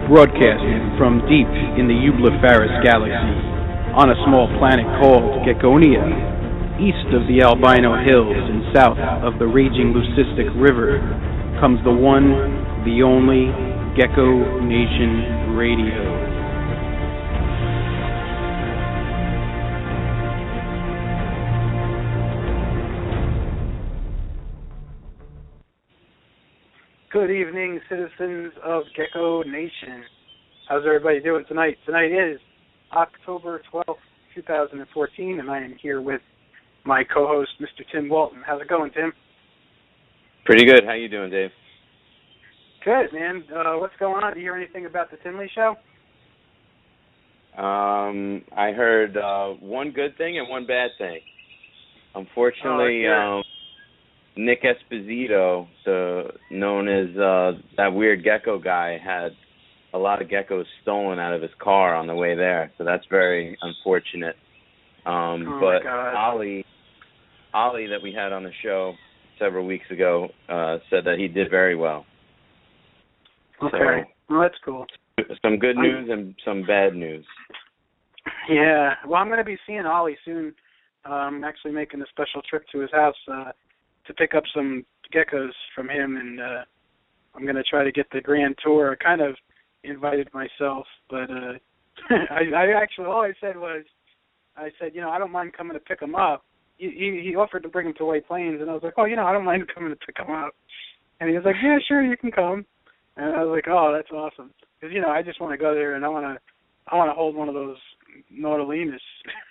Broadcasting from deep in the Eublepharis galaxy, on a small planet called Geckonia, east of the Albino Hills and south of the raging Leucistic River, comes the one, the only Gecko Nation Radio. Good evening, citizens of Gecko Nation. How's everybody doing tonight? Tonight is October 12th, 2014, and I am here with my co-host, Mr. Tim Walton. How's it going, Tim? Pretty good. How you doing, Dave? Good, man. What's going on? Did you hear anything about the Tinley show? I heard one good thing and one bad thing. Unfortunately, Nick Esposito, known as that weird gecko guy, had a lot of geckos stolen out of his car on the way there. So that's very unfortunate. But Ollie, that we had on the show several weeks ago, said that he did very well. Okay, well, that's cool. Some good news and some bad news. Yeah, well, I'm going to be seeing Ollie soon. I'm actually making a special trip to his house to pick up some geckos from him, and I'm going to try to get the grand tour. I kind of invited myself, but I actually, all I said was, I don't mind coming to pick them up. He offered to bring them to White Plains, and I was like, I don't mind coming to pick them up. And he was like, yeah, sure, you can come. And I was like, oh, that's awesome. Because, I just want to go there, and I want to hold one of those Nautilinus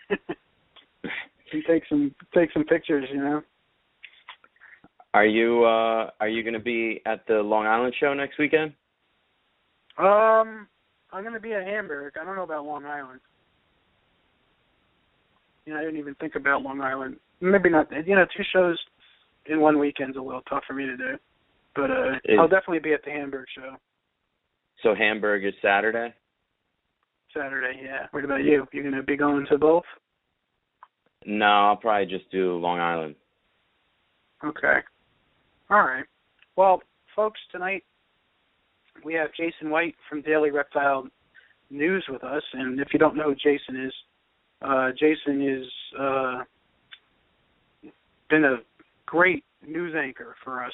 and take some pictures, Are you going to be at the Long Island show next weekend? I'm going to be at Hamburg. I don't know about Long Island. I didn't even think about Long Island. Maybe not. 2 shows in one weekend's a little tough for me to do. But I'll definitely be at the Hamburg show. So Hamburg is Saturday? Saturday, yeah. What about you? You going to be going to both? No, I'll probably just do Long Island. Okay. All right. Well, folks, tonight we have Jason White from Daily Reptile News with us. And if you don't know who Jason is been a great news anchor for us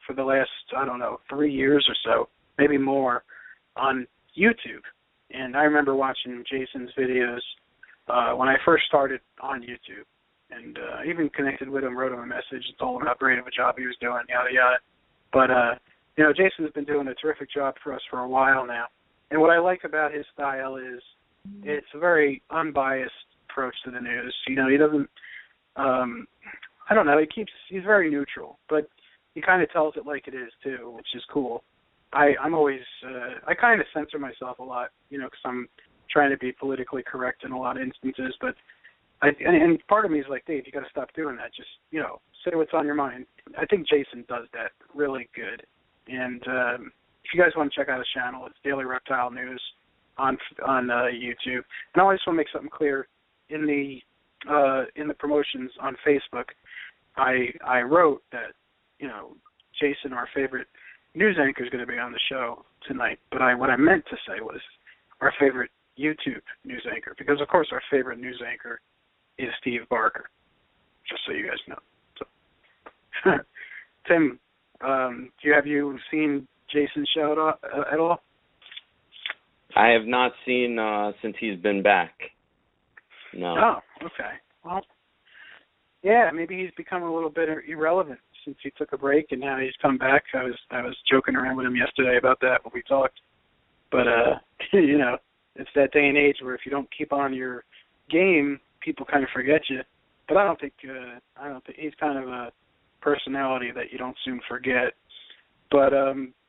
for the last, 3 years or so, maybe more, on YouTube. And I remember watching Jason's videos when I first started on YouTube. And I even connected with him, wrote him a message, and told him how great of a job he was doing, yada, yada. But, Jason's been doing a terrific job for us for a while now. And what I like about his style is it's a very unbiased approach to the news. He doesn't, he's very neutral, but he kind of tells it like it is, too, which is cool. I'm always, I kind of censor myself a lot, because I'm trying to be politically correct in a lot of instances, but and part of me is like, Dave, you got to stop doing that. Just, say what's on your mind. I think Jason does that really good. And if you guys want to check out his channel, it's Daily Reptile News on YouTube. And I just want to make something clear. In the promotions on Facebook, I wrote that, Jason, our favorite news anchor, is going to be on the show tonight. But what I meant to say was our favorite YouTube news anchor, because, of course, our favorite news anchor is Steve Barker, just so you guys know. So, Tim, have you seen Jason's show at all? I have not seen since he's been back. No. Oh, okay. Well, yeah, maybe he's become a little bit irrelevant since he took a break, and now he's come back. I was joking around with him yesterday about that when we talked. But it's that day and age where if you don't keep on your game, people kind of forget you. But I don't think he's kind of a personality that you don't soon forget. But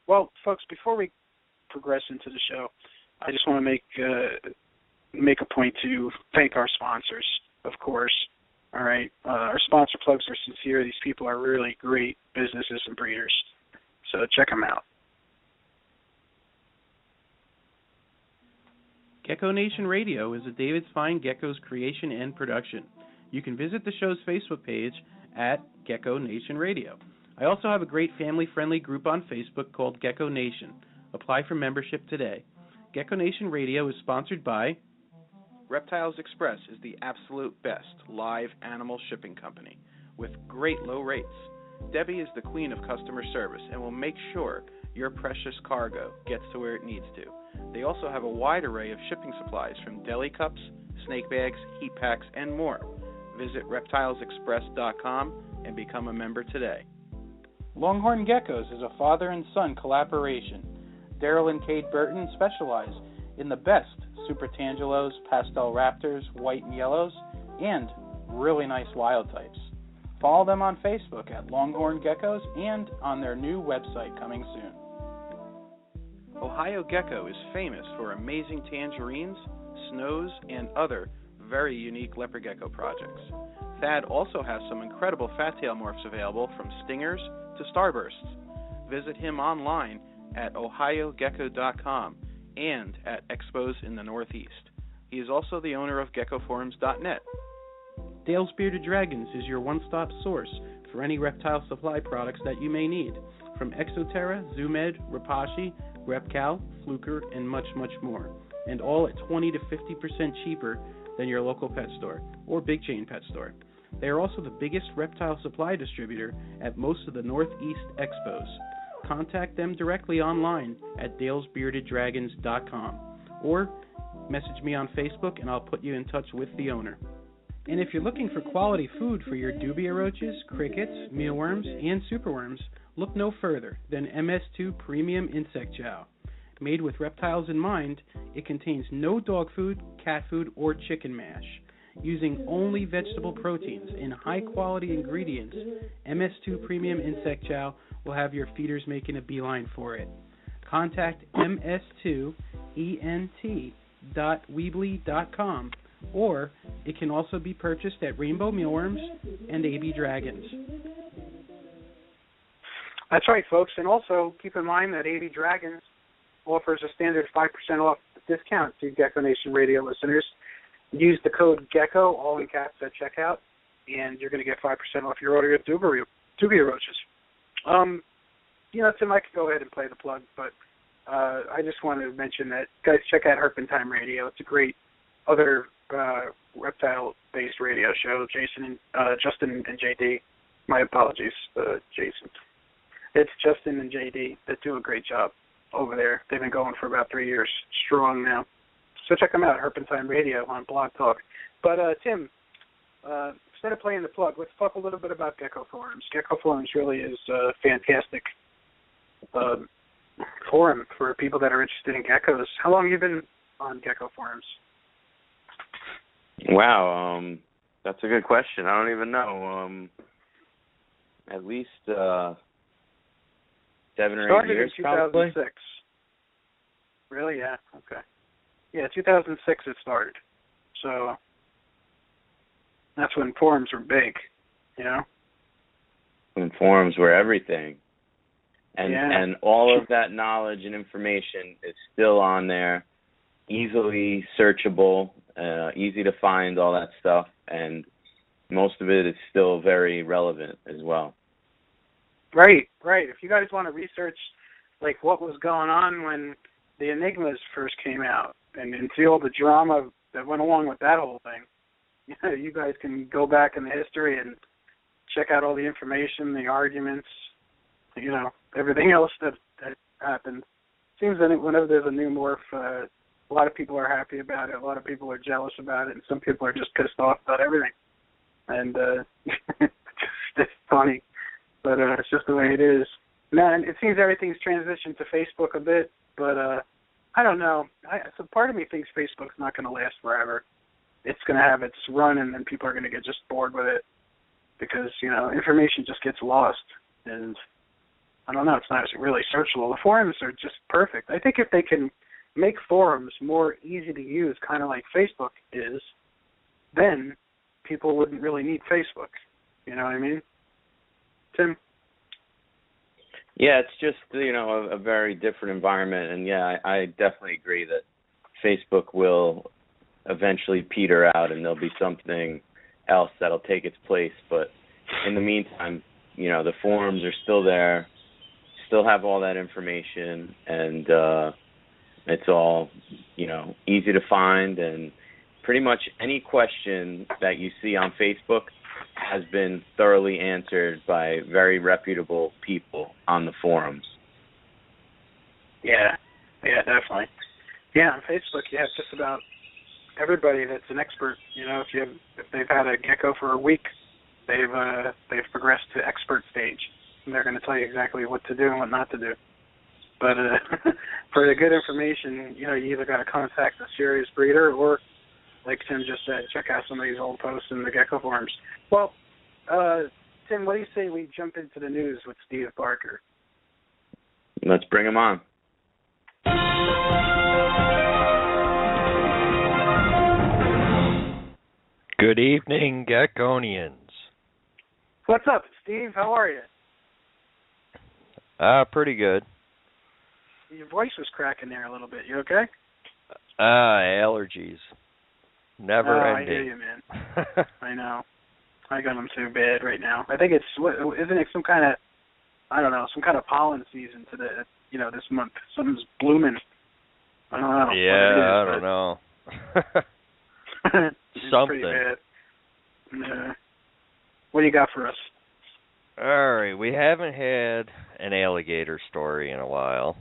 well, folks, before we progress into the show, I just want to make a point to thank our sponsors, of course. All right, our sponsor plugs are sincere. These people are really great businesses and breeders, so check them out. Gecko Nation Radio is a David's Fine Geckos creation and production. You can visit the show's Facebook page at Gecko Nation Radio. I also have a great family-friendly group on Facebook called Gecko Nation. Apply for membership today. Gecko Nation Radio is sponsored by Reptiles Express is the absolute best live animal shipping company with great low rates. Debbie is the queen of customer service and will make sure your precious cargo gets to where it needs to. They also have a wide array of shipping supplies from deli cups, snake bags, heat packs, and more. Visit reptilesexpress.com and become a member today. Longhorn Geckos is a father and son collaboration. Daryl and Kate Burton specialize in the best Super Tangelos, Pastel Raptors, white and yellows, and really nice wild types. Follow them on Facebook at Longhorn Geckos and on their new website coming soon. Ohio Gecko is famous for amazing tangerines, snows, and other very unique leopard gecko projects. Thad also has some incredible fat tail morphs available from stingers to starbursts. Visit him online at ohiogecko.com and at expos in the Northeast. He is also the owner of geckoforums.net. Dale's Bearded Dragons is your one-stop source for any reptile supply products that you may need, from Exoterra, Zoomed, Rapashi, Repcal, Fluker, and much, much more, and all at 20 to 50% cheaper than your local pet store or big chain pet store. They are also the biggest reptile supply distributor at most of the Northeast expos. Contact them directly online at dalesbeardeddragons.com or message me on Facebook and I'll put you in touch with the owner. And if you're looking for quality food for your dubia roaches, crickets, mealworms, and superworms, look no further than MS2 Premium Insect Chow. Made with reptiles in mind, it contains no dog food, cat food, or chicken mash. Using only vegetable proteins and high-quality ingredients, MS2 Premium Insect Chow will have your feeders making a beeline for it. Contact ms2ent.weebly.com, or it can also be purchased at Rainbow Mealworms and AB Dragons. That's right, folks. And also keep in mind that AB Dragons offers a standard 5% off discount to Gecko Nation Radio listeners. Use the code GECKO, all in caps, at checkout, and you're going to get 5% off your order of dubia roaches. Tim, I could go ahead and play the plug, but I just wanted to mention that, guys, check out Herpentine Radio. It's a great other reptile-based radio show. Justin and JD. My apologies, Jason. It's Justin and JD that do a great job over there. They've been going for about 3 years strong now. So check them out, Herpentine Radio on Blog Talk. But, Tim, instead of playing the plug, let's talk a little bit about Gecko Forums. Gecko Forums really is a fantastic forum for people that are interested in geckos. How long have you been on Gecko Forums? Wow, that's a good question. I don't even know. At least 7 or 8 years, in 2006. probably. Really? Yeah. Okay. Yeah, 2006 it started. So that's when forums were big, you know? When forums were everything. And yeah. and all of that knowledge and information is still on there, easily searchable, easy to find, all that stuff, and most of it is still very relevant as well. Right. If you guys want to research like what was going on when the Enigmas first came out and see all the drama that went along with that whole thing, you guys can go back in the history and check out all the information, the arguments, everything else that happened. Seems that whenever there's a new morph, a lot of people are happy about it, a lot of people are jealous about it, and some people are just pissed off about everything. And it's funny, but it's just the way it is. Man, it seems everything's transitioned to Facebook a bit, but I don't know. So part of me thinks Facebook's not going to last forever. It's going to have its run, and then people are going to get just bored with it because, information just gets lost. And I don't know, it's not really searchable. The forums are just perfect. I think if they can make forums more easy to use, kind of like Facebook is, then people wouldn't really need Facebook. You know what I mean? Tim? Yeah, it's just, a very different environment. And, yeah, I definitely agree that Facebook will eventually peter out and there'll be something else that'll take its place. But in the meantime, the forums are still there, still have all that information, and It's all, easy to find, and pretty much any question that you see on Facebook has been thoroughly answered by very reputable people on the forums. Yeah, definitely. Yeah, on Facebook you have just about everybody that's an expert. If they've had a gecko for a week, they've progressed to expert stage, and they're going to tell you exactly what to do and what not to do. But for the good information, you either got to contact a serious breeder or, like Tim just said, check out some of these old posts in the gecko forums. Well, Tim, what do you say we jump into the news with Steve Barker? Let's bring him on. Good evening, Geckonians. What's up, Steve? How are you? Pretty good. Your voice was cracking there a little bit. You okay? Allergies. Never ending. I hear you, man. I know. I got them too bad right now. I think isn't it some kind of, I don't know, some kind of pollen season this month. Something's blooming. I don't know. Yeah, I don't know. It's Something. pretty bad. Yeah. What do you got for us? All right, we haven't had an alligator story in a while,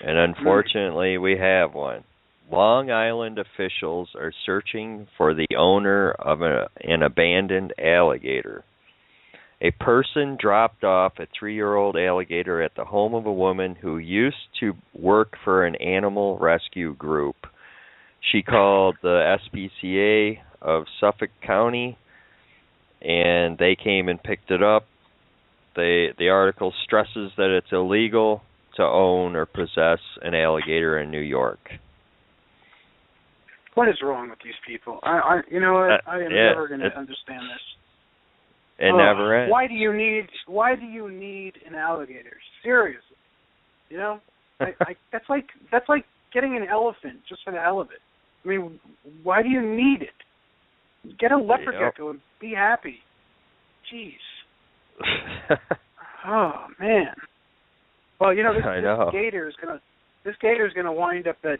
and unfortunately we have one. Long Island officials are searching for the owner of an abandoned alligator. A person dropped off a 3-year-old alligator at the home of a woman who used to work for an animal rescue group. She called the SPCA of Suffolk County, and they came and picked it up. The article stresses that it's illegal to own or possess an alligator in New York. What is wrong with these people? I am never going to understand this. It never ends. Why do you need an alligator? Seriously, that's like getting an elephant just for the hell of it. I mean, why do you need it? Get a leopard gecko and be happy. Jeez. Oh man. Well, this gator is gonna wind up at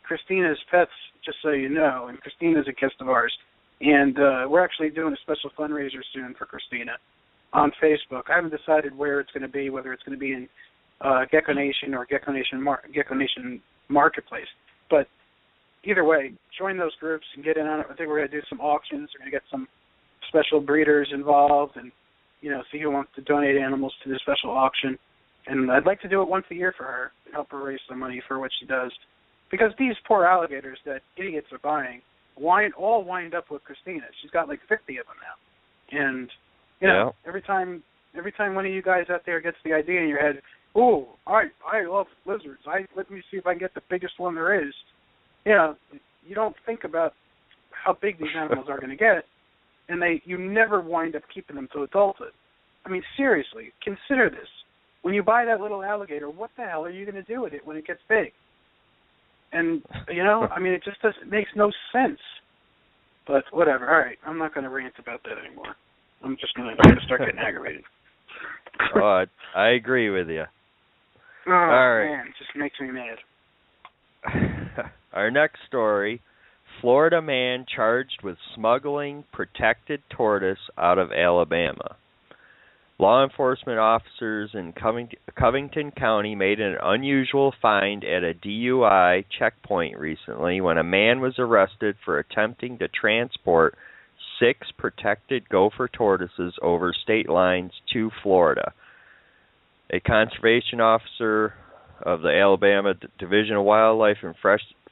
Christina's Pets, just so you know. And Christina's a guest of ours, and we're actually doing a special fundraiser soon for Christina on Facebook. I haven't decided where it's going to be, whether it's going to be in Gecko Nation or Gecko Nation Marketplace. But either way, join those groups and get in on it. I think we're going to do some auctions. We're going to get some special breeders involved, and see who wants to donate animals to the special auction. And I'd like to do it once a year for her, help her raise some money for what she does. Because these poor alligators that idiots are buying all wind up with Christina. She's got like 50 of them now. And, every time one of you guys out there gets the idea in your head, oh, I love lizards. Let me see if I can get the biggest one there is. You don't think about how big these animals are going to get, and you never wind up keeping them to adulthood. I mean, seriously, consider this. When you buy that little alligator, what the hell are you going to do with it when it gets big? And, I mean, it just makes no sense. But whatever. All right, I'm not going to rant about that anymore. I'm just going to start getting aggravated. Oh, I agree with you. Oh, all right. Man, it just makes me mad. Our next story, Florida man charged with smuggling protected tortoise out of Alabama. Law enforcement officers in Covington County made an unusual find at a DUI checkpoint recently when a man was arrested for attempting to transport 6 protected gopher tortoises over state lines to Florida. A conservation officer of the Alabama Division of Wildlife and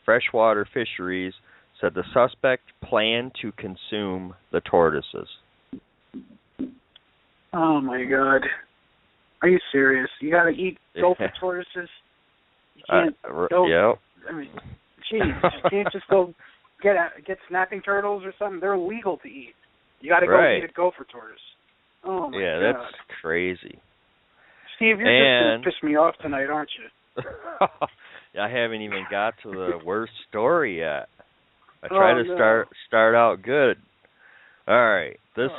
Freshwater Fisheries said the suspect planned to consume the tortoises. Oh my God! Are you serious? You got to eat gopher tortoises? You can't go. Yep. I mean, geez, you can't just go get snapping turtles or something. They're illegal to eat. You got to go eat a gopher tortoise. Oh my God! Yeah, that's crazy. Steve, you're just gonna piss me off tonight, aren't you? I haven't even got to the worst story yet. I try to start out good. All right, this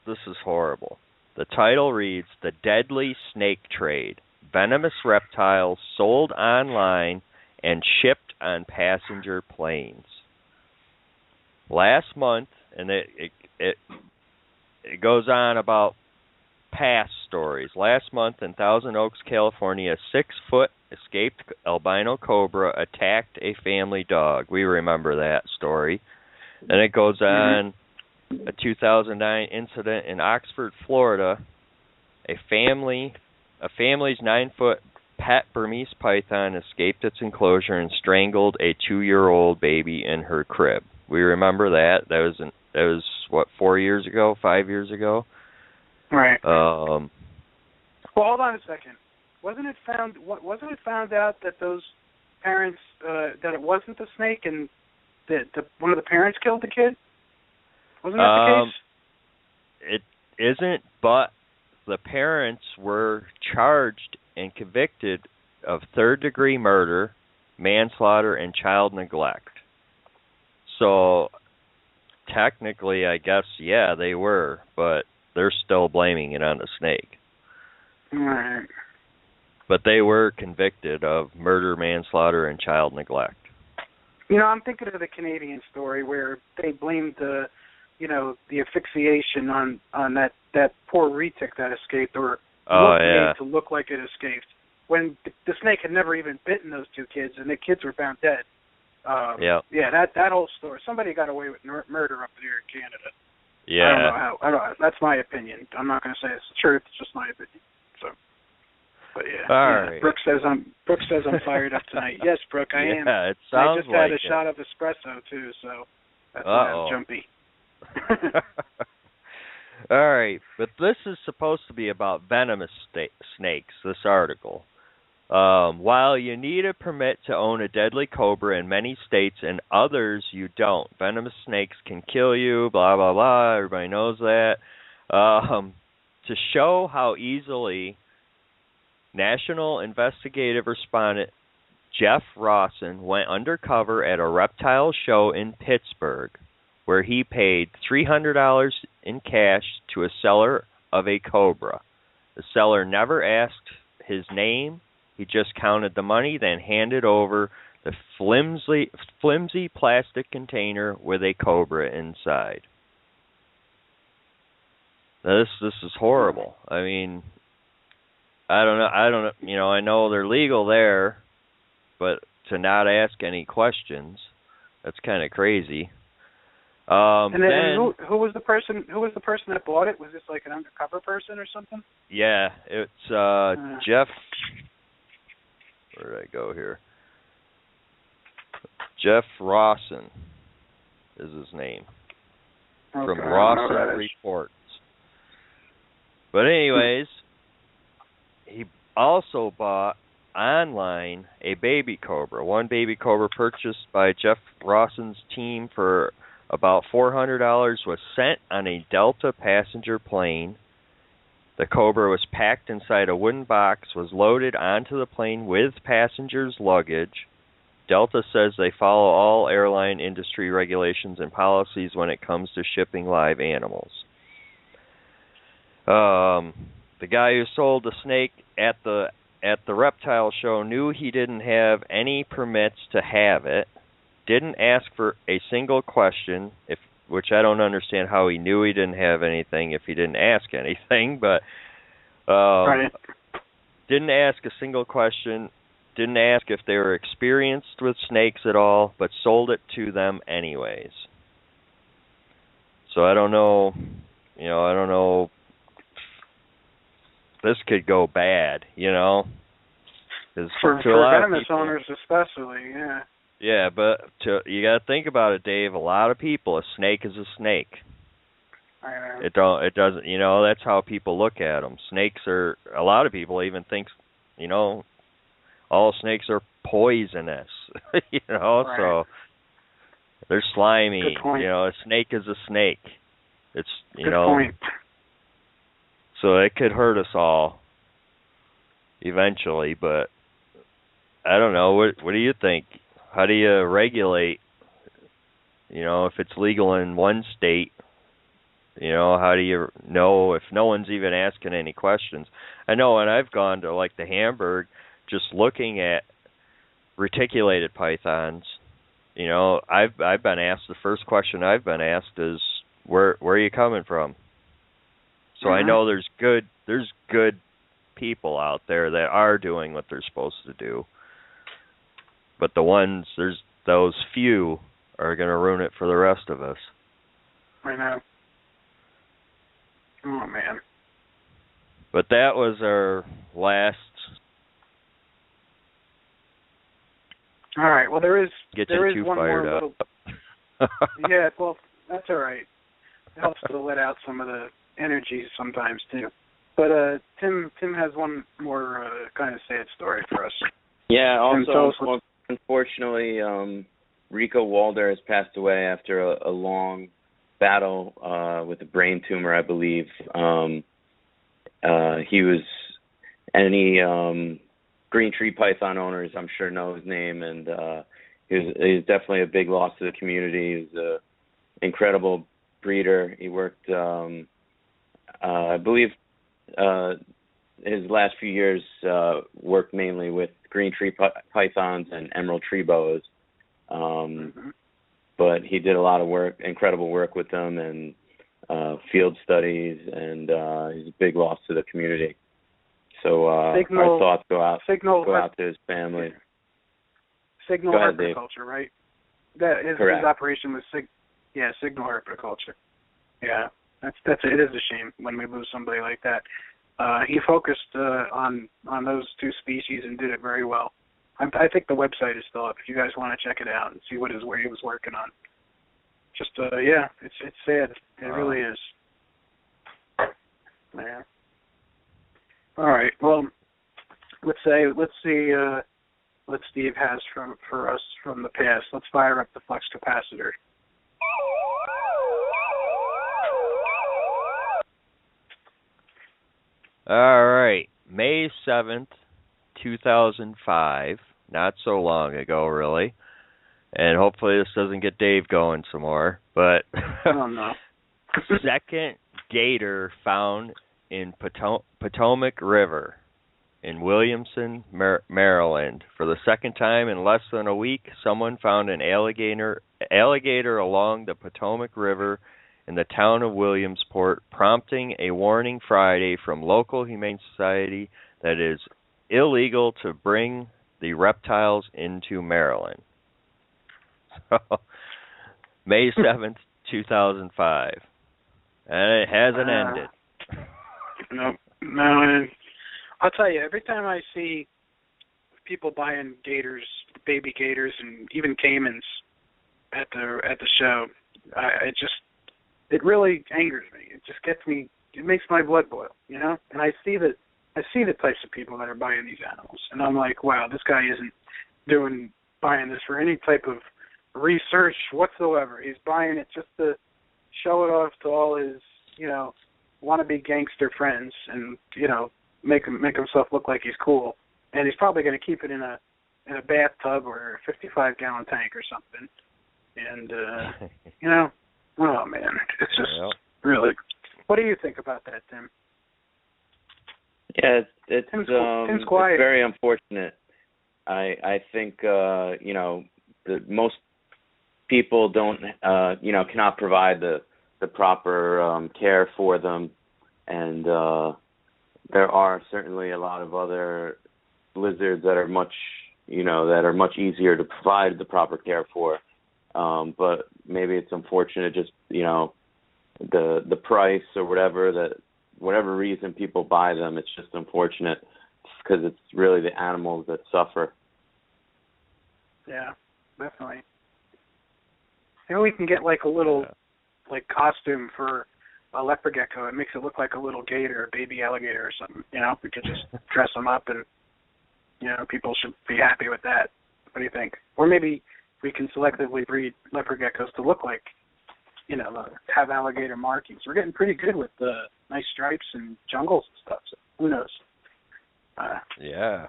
is horrible. The title reads, "The Deadly Snake Trade. Venomous reptiles sold online and shipped on passenger planes. Last month, and it goes on about past stories. Last month in Thousand Oaks, California, a 6-foot escaped albino cobra attacked a family dog. We remember that story. Then it goes on, a 2009 incident in Oxford, Florida. A family's 9-foot pet Burmese python escaped its enclosure and strangled a 2-year-old baby in her crib. We remember that. That was what, 4 years ago, 5 years ago? Right. Well, hold on a second. Wasn't it found out that those parents that it wasn't the snake and that one of the parents killed the kid? Wasn't that the case? It isn't, but the parents were charged and convicted of third-degree murder, manslaughter, and child neglect. So technically, I guess, yeah, they were, but they're still blaming it on the snake. Right. But they were convicted of murder, manslaughter, and child neglect. You know, I'm thinking of the Canadian story where they blamed the asphyxiation on that poor retic that escaped, or made to look like it escaped, when the snake had never even bitten those 2 kids, and the kids were found dead. Yeah, that whole story. Somebody got away with murder up there in Canada. Yeah. I don't know how. I don't. That's my opinion. I'm not going to say it's the truth. It's just my opinion. So, but yeah. All right. Brooke says I'm fired up tonight. Yes, Brooke, I am. Yeah, it sounds I just had a shot of espresso too, so that's why I'm jumpy. All right, but this is supposed to be about venomous snakes, this article. While you need a permit to own a deadly cobra in many states and others you don't, venomous snakes can kill you, blah, blah, blah, everybody knows that. To show how easily National Investigative Respondent Jeff Rawson went undercover at a reptile show in Pittsburgh, where he paid $300 in cash to a seller of a cobra. The seller never asked his name. He just counted the money, then handed over the flimsy plastic container with a cobra inside. Now, this is horrible. I mean, I don't know. You know, I know they're legal there, but to not ask any questions, that's kind of crazy. And then who was the person? Who was the person that bought it? Was this like an undercover person or something? Yeah, it's Jeff. Where did I go here? Jeff Rawson is his name. Okay, from Rawson Reports. But anyways, he also bought online a baby cobra. One baby cobra purchased by Jeff Rawson's team for about $400 was sent on a Delta passenger plane. The cobra was packed inside a wooden box, was loaded onto the plane with passengers' luggage. Delta says they follow all airline industry regulations and policies when it comes to shipping live animals. The guy who sold the snake at the reptile show knew he didn't have any permits to have it, didn't ask for a single question, which I don't understand how he knew he didn't have anything if he didn't ask anything, but right. Didn't ask a single question, didn't ask if they were experienced with snakes at all, but sold it to them anyways. So I don't know, this could go bad, For venomous owners especially, yeah. Yeah, but you got to think about it, Dave. A lot of people, a snake is a snake. It doesn't. That's how people look at them. Snakes are. A lot of people even think, all snakes are poisonous. Right. So they're slimy. Good point. A snake is a snake. It's Good point. So it could hurt us all eventually, but I don't know. What do you think? How do you regulate, if it's legal in one state, how do you know if no one's even asking any questions? I know when I've gone to, like, the Hamburg, just looking at reticulated pythons, you know, I've been asked, the first question I've been asked is, where are you coming from? So I know there's good people out there that are doing what they're supposed to do. But there's those few are going to ruin it for the rest of us. I know. Oh, man. But that was our last. All right. Well, there is too one fired more up. little. Yeah. Well, that's all right. It helps to let out some of the energy sometimes too. But Tim has one more kind of sad story for us. Yeah. Also, unfortunately, Rico Walder has passed away after a long battle with a brain tumor, I believe. He was any green tree python owners, I'm sure, know his name, and he's definitely a big loss to the community. He's an incredible breeder. He worked, I believe, his last few years worked mainly with green tree pythons and emerald tree boas. But he did a lot of work, incredible work with them, and field studies, and he's a big loss to the community. So our thoughts go out to his family. Signal Herpiculture, right? That his operation was Signal Herpiculture. Yeah, it is a shame when we lose somebody like that. He focused on those two species and did it very well. I think the website is still up if you guys want to check it out and see where he was working on. Just it's sad. It really is. Yeah. All right. Well, let's see what Steve has for us from the past. Let's fire up the flux capacitor. All right. May 7th, 2005. Not so long ago, really. And hopefully this doesn't get Dave going some more. But oh, no. Second gator found in Potomac River in Williamson, Maryland. For the second time in less than a week, someone found an alligator along the Potomac River in the town of Williamsport, prompting a warning Friday from local Humane Society that it is illegal to bring the reptiles into Maryland. So, May 7th, 2005. And it hasn't ended. No, and I'll tell you, every time I see people buying gators, baby gators, and even caimans at the show, it really angers me. It just gets me. It makes my blood boil, you know. And I see the types of people that are buying these animals, and I'm like, wow, this guy isn't buying this for any type of research whatsoever. He's buying it just to show it off to all his, wannabe gangster friends, and make himself look like he's cool. And he's probably going to keep it in a bathtub or a 55-gallon tank or something. And oh man, it's just really. What do you think about that, Tim? Yeah, it's Tim's quiet. It's very unfortunate. I think that most people don't cannot provide the proper care for them, and there are certainly a lot of other lizards that are much easier to provide the proper care for. But maybe it's unfortunate, just the price or whatever reason people buy them. It's just unfortunate because it's really the animals that suffer. Yeah, definitely. Maybe we can get like a little costume for a leopard gecko. It makes it look like a little gator, a baby alligator or something. We could just dress them up, and people should be happy with that. What do you think? Or maybe we can selectively breed leopard geckos to look like, have alligator markings. We're getting pretty good with the nice stripes and jungles and stuff. So who knows? Yeah.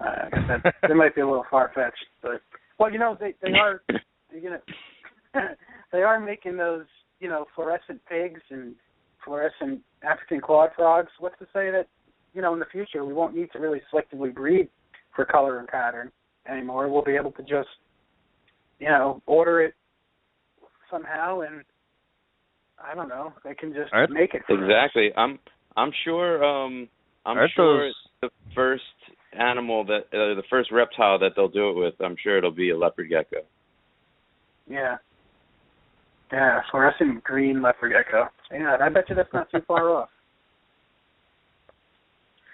That might be a little far-fetched, but they are, they are making those, fluorescent pigs and fluorescent African clawed frogs. What's to say that, in the future we won't need to really selectively breed for color and pattern? anymore. We'll be able to just, order it somehow, and I don't know. They can just make it. Exactly. I'm sure. I'm sure the first animal the first reptile that they'll do it with, I'm sure it'll be a leopard gecko. Yeah. Yeah, fluorescent green leopard gecko. Yeah, I bet you that's not too far off.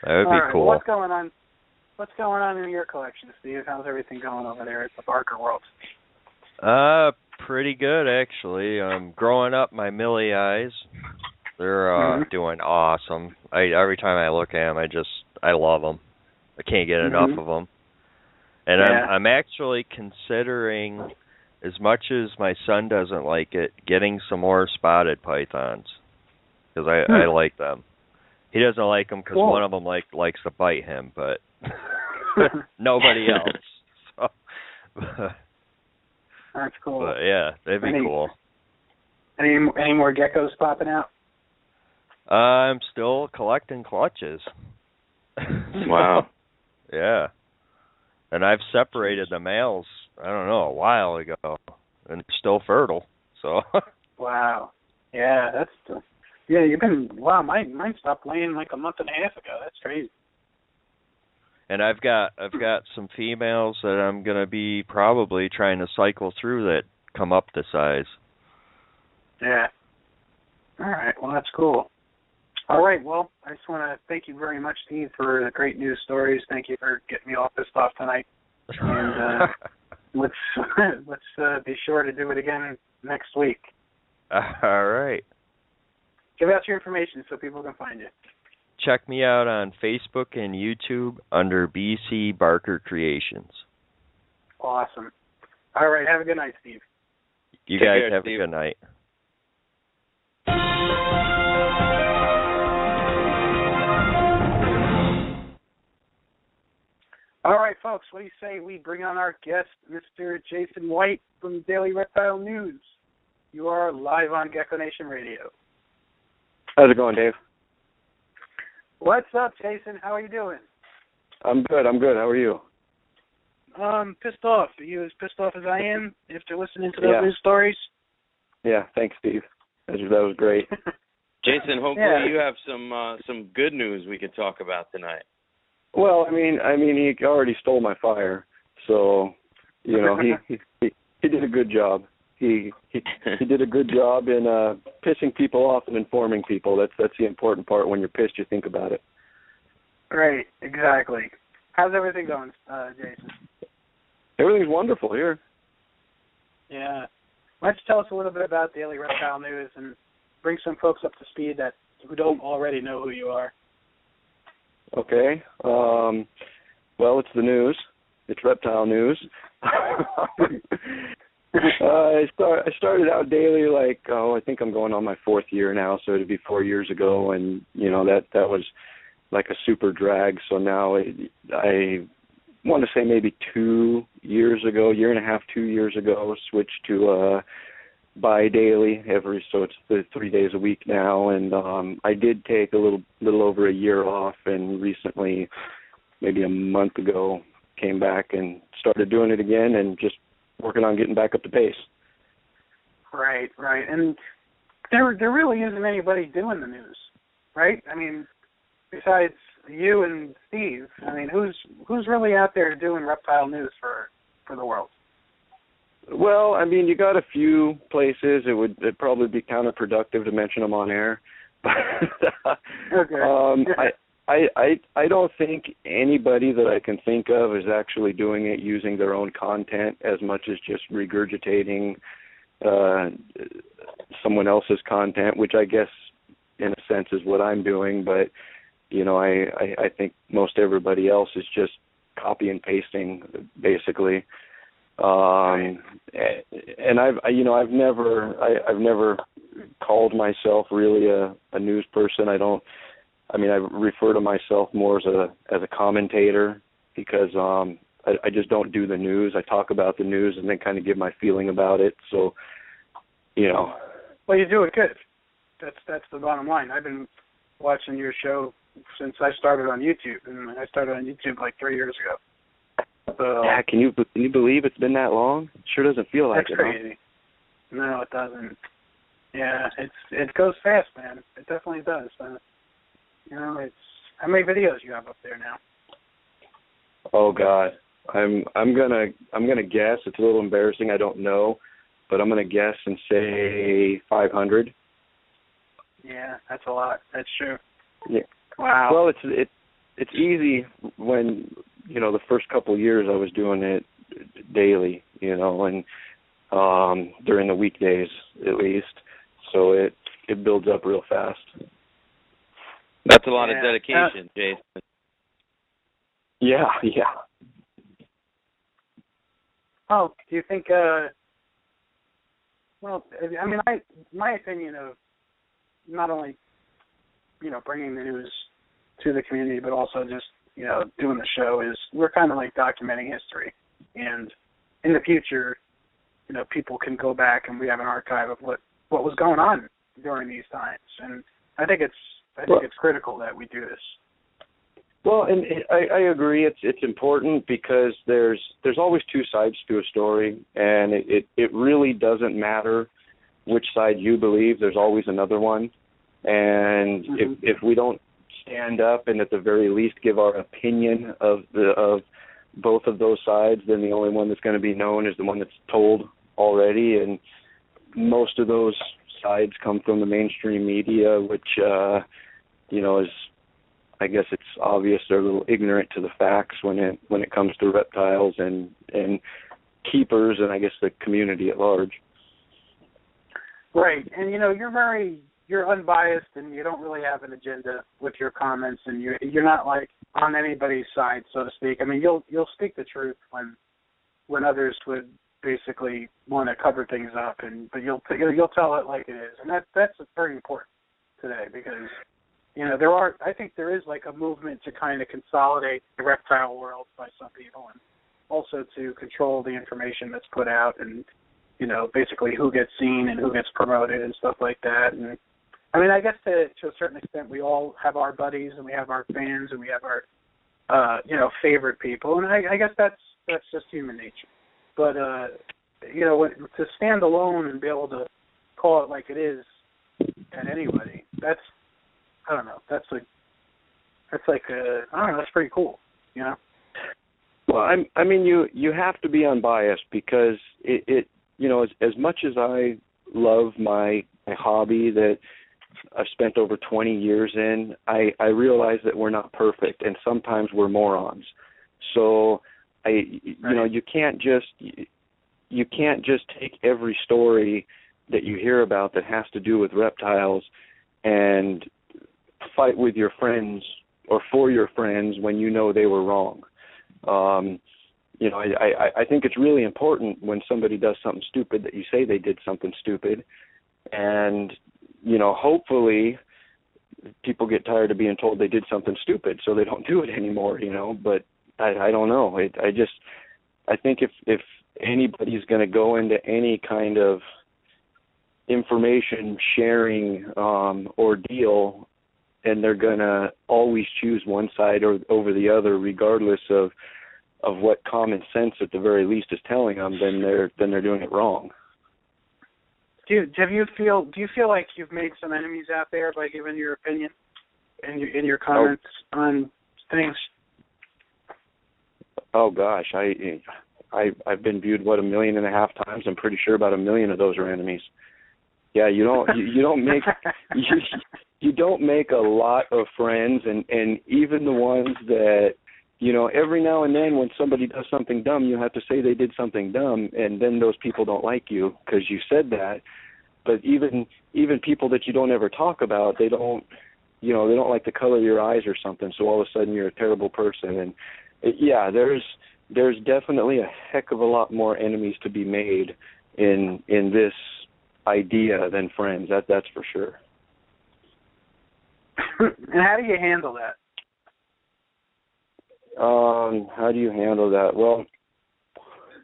That would be cool. Well, what's going on in your collection, Steve? How's everything going over there at the Barker World? Pretty good actually. Growing up my Millie eyes, they're doing awesome. Every time I look at them, I love them. I can't get enough of them. And I'm actually considering, as much as my son doesn't like it, getting some more spotted pythons, because I like them. He doesn't like them because one of them likes to bite him, but nobody else. So, that's cool. But yeah, that'd be cool. Any more geckos popping out? I'm still collecting clutches. Wow. Yeah. And I've separated the males, I don't know, a while ago, and they're still fertile. So. Wow. Yeah, mine stopped laying like a month and a half ago. That's crazy. And I've got some females that I'm going to be probably trying to cycle through that come up to size. Yeah. All right. Well, that's cool. All right. Well, I just want to thank you very much, Steve, for the great news stories. Thank you for getting me all pissed off tonight. And let's be sure to do it again next week. All right. Give out your information so people can find you. Check me out on Facebook and YouTube under BC Barker Creations. Awesome. All right. Have a good night, Steve. You guys have a good night. All right, folks. What do you say we bring on our guest, Mr. Jason White from Daily Reptile News? You are live on Gecko Nation Radio. How's it going, Dave? What's up, Jason? How are you doing? I'm good. How are you? Pissed off. Are you as pissed off as I am after listening to those news stories? Yeah, thanks, Steve. That was great. Jason, hopefully you have some good news we could talk about tonight. Well, I mean, he already stole my fire, so he did a good job. He did a good job in pissing people off and informing people. That's the important part. When you're pissed, you think about it. Right, exactly. How's everything going, Jason? Everything's wonderful here. Yeah. Why don't you tell us a little bit about Daily Reptile News and bring some folks up to speed who don't already know who you are. Okay. Well, it's the news. It's reptile news. I started out daily I think I'm going on my 4th year now, so it'd be 4 years ago, and that was like a super drag. So now I want to say maybe 2 years ago, year and a half, 2 years ago, switched to bi-daily so it's the 3 days a week now, and I did take a little over a year off, and recently, maybe a month ago, came back and started doing it again, and just working on getting back up to pace. Right, and there really isn't anybody doing the news, right? I mean, besides you and Steve, I mean, who's really out there doing reptile news for the world? Well, I mean, you got a few places. It'd probably be counterproductive to mention them on air. Okay. I don't think anybody that I can think of is actually doing it using their own content as much as just regurgitating someone else's content, which I guess in a sense is what I'm doing. But I think most everybody else is just copy and pasting basically. And I've never called myself really a news person. I refer to myself more as a commentator because I just don't do the news. I talk about the news and then kind of give my feeling about it. So, Well, you do it good. That's the bottom line. I've been watching your show since I started on YouTube, and I started on YouTube like 3 years ago. So yeah, can you believe it's been that long? Sure doesn't feel like that's it. crazy. Huh? No, it doesn't. Yeah, it goes fast, man. It definitely does. It's how many videos you have up there now? Oh God, I'm gonna guess. It's a little embarrassing. I don't know, but I'm gonna guess and say 500. Yeah, that's a lot. That's true. Yeah. Wow. Well, it's easy when the first couple of years I was doing it daily, and during the weekdays at least. So it builds up real fast. That's a lot of dedication, Jason. Yeah. Oh, do you think? Well, I mean, my opinion of not only bringing the news to the community, but also just doing the show is we're kind of like documenting history, and in the future, people can go back and we have an archive of what was going on during these times, and I think it's critical that we do this. Well, and I agree. It's important because there's always two sides to a story, and it really doesn't matter which side you believe. There's always another one, and if we don't stand up and at the very least give our opinion of both of those sides, then the only one that's going to be known is the one that's told already, and most of those sides come from the mainstream media, which is, I guess it's obvious they're a little ignorant to the facts when it comes to reptiles and keepers and I guess the community at large. Right, and you're unbiased and you don't really have an agenda with your comments, and you're not like on anybody's side, so to speak. I mean, you'll speak the truth when others would basically want to cover things up, but you'll tell it like it is, and that's very important today because I think there is like a movement to kind of consolidate the reptile world by some people, and also to control the information that's put out, and basically who gets seen and who gets promoted and stuff like that. And I mean, I guess to a certain extent, we all have our buddies and we have our fans and we have our favorite people, and I guess that's just human nature. But to stand alone and be able to call it like it is at anybody, that's that's pretty cool, Well, I mean, you have to be unbiased because it as much as I love my hobby that I've spent over 20 years in, I realize that we're not perfect and sometimes we're morons. So you can't just take every story that you hear about that has to do with reptiles and fight with your friends or for your friends when they were wrong. I think it's really important when somebody does something stupid that you say they did something stupid, and hopefully people get tired of being told they did something stupid so they don't do it anymore, but I don't know. I think if anybody's going to go into any kind of information sharing ordeal, and they're going to always choose one side or over the other, regardless of what common sense at the very least is telling them, then they're doing it wrong. Do you feel like you've made some enemies out there by giving your opinion and your comments on things? Oh gosh, I've been viewed 1.5 million times. I'm pretty sure about 1 million of those are enemies. Yeah, you don't make you don't make a lot of friends, and even the ones that every now and then when somebody does something dumb, you have to say they did something dumb, and then those people don't like you because you said that. But even people that you don't ever talk about, they don't like the color of your eyes or something. So all of a sudden you're a terrible person. And there's definitely a heck of a lot more enemies to be made in this idea than friends. That's for sure. And how do you handle that? How do you handle that? Well,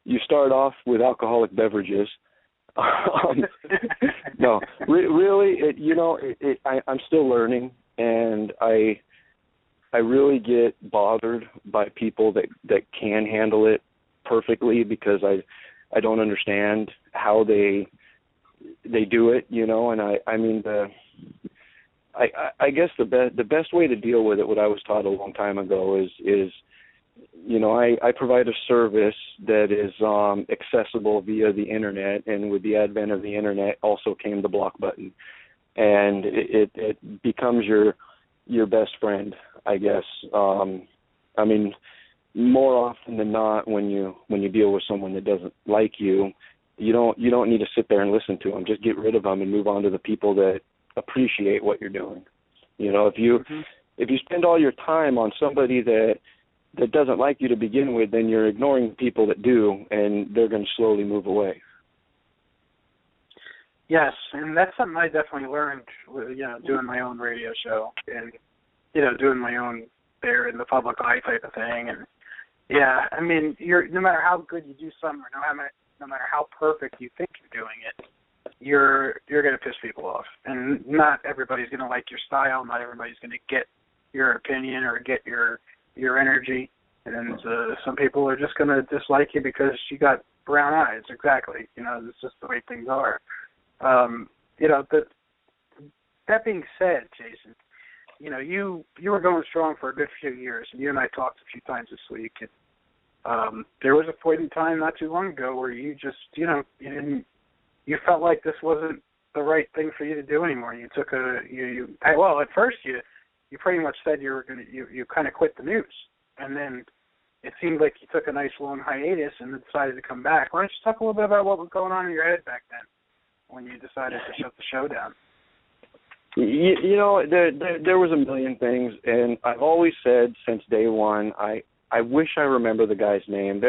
you start off with alcoholic beverages. No, really, I'm still learning, and I I really get bothered by people that can handle it perfectly, because I don't understand how they do it, you know. And I mean, I guess the best way to deal with it, what I was taught a long time ago, is you know, I provide a service that is accessible via the internet, and with the advent of the internet also came the block button, and it becomes your best friend, I guess. I mean, more often than not, when you deal with someone that doesn't like you, you don't need to sit there and listen to them. Just get rid of them and move on to the people that appreciate what you're doing. You know, if you spend all your time on somebody that doesn't like you to begin with, then you're ignoring the people that do, and they're going to slowly move away. Yes, and that's something I definitely learned, you know, doing my own radio show and, you know, doing my own there in the public eye type of thing. And yeah, I mean, no matter how good you do something, or no matter how perfect you think you're doing it, you're going to piss people off. And not everybody's going to like your style. Not everybody's going to get your opinion or get your energy. And some people are just going to dislike you because you got brown eyes. Exactly. You know, it's just the way things are. You know, that being said, Jason, you know, you were going strong for a good few years, and you and I talked a few times this week. And there was a point in time not too long ago where you just, you know, you felt like this wasn't the right thing for you to do anymore. You took well, at first you pretty much said you kind of quit the news, and then it seemed like you took a nice long hiatus and then decided to come back. Why don't you talk a little bit about what was going on in your head back then when you decided to shut the show down? You know, there was a million things, and I've always said since day one, I wish I remember the guy's name.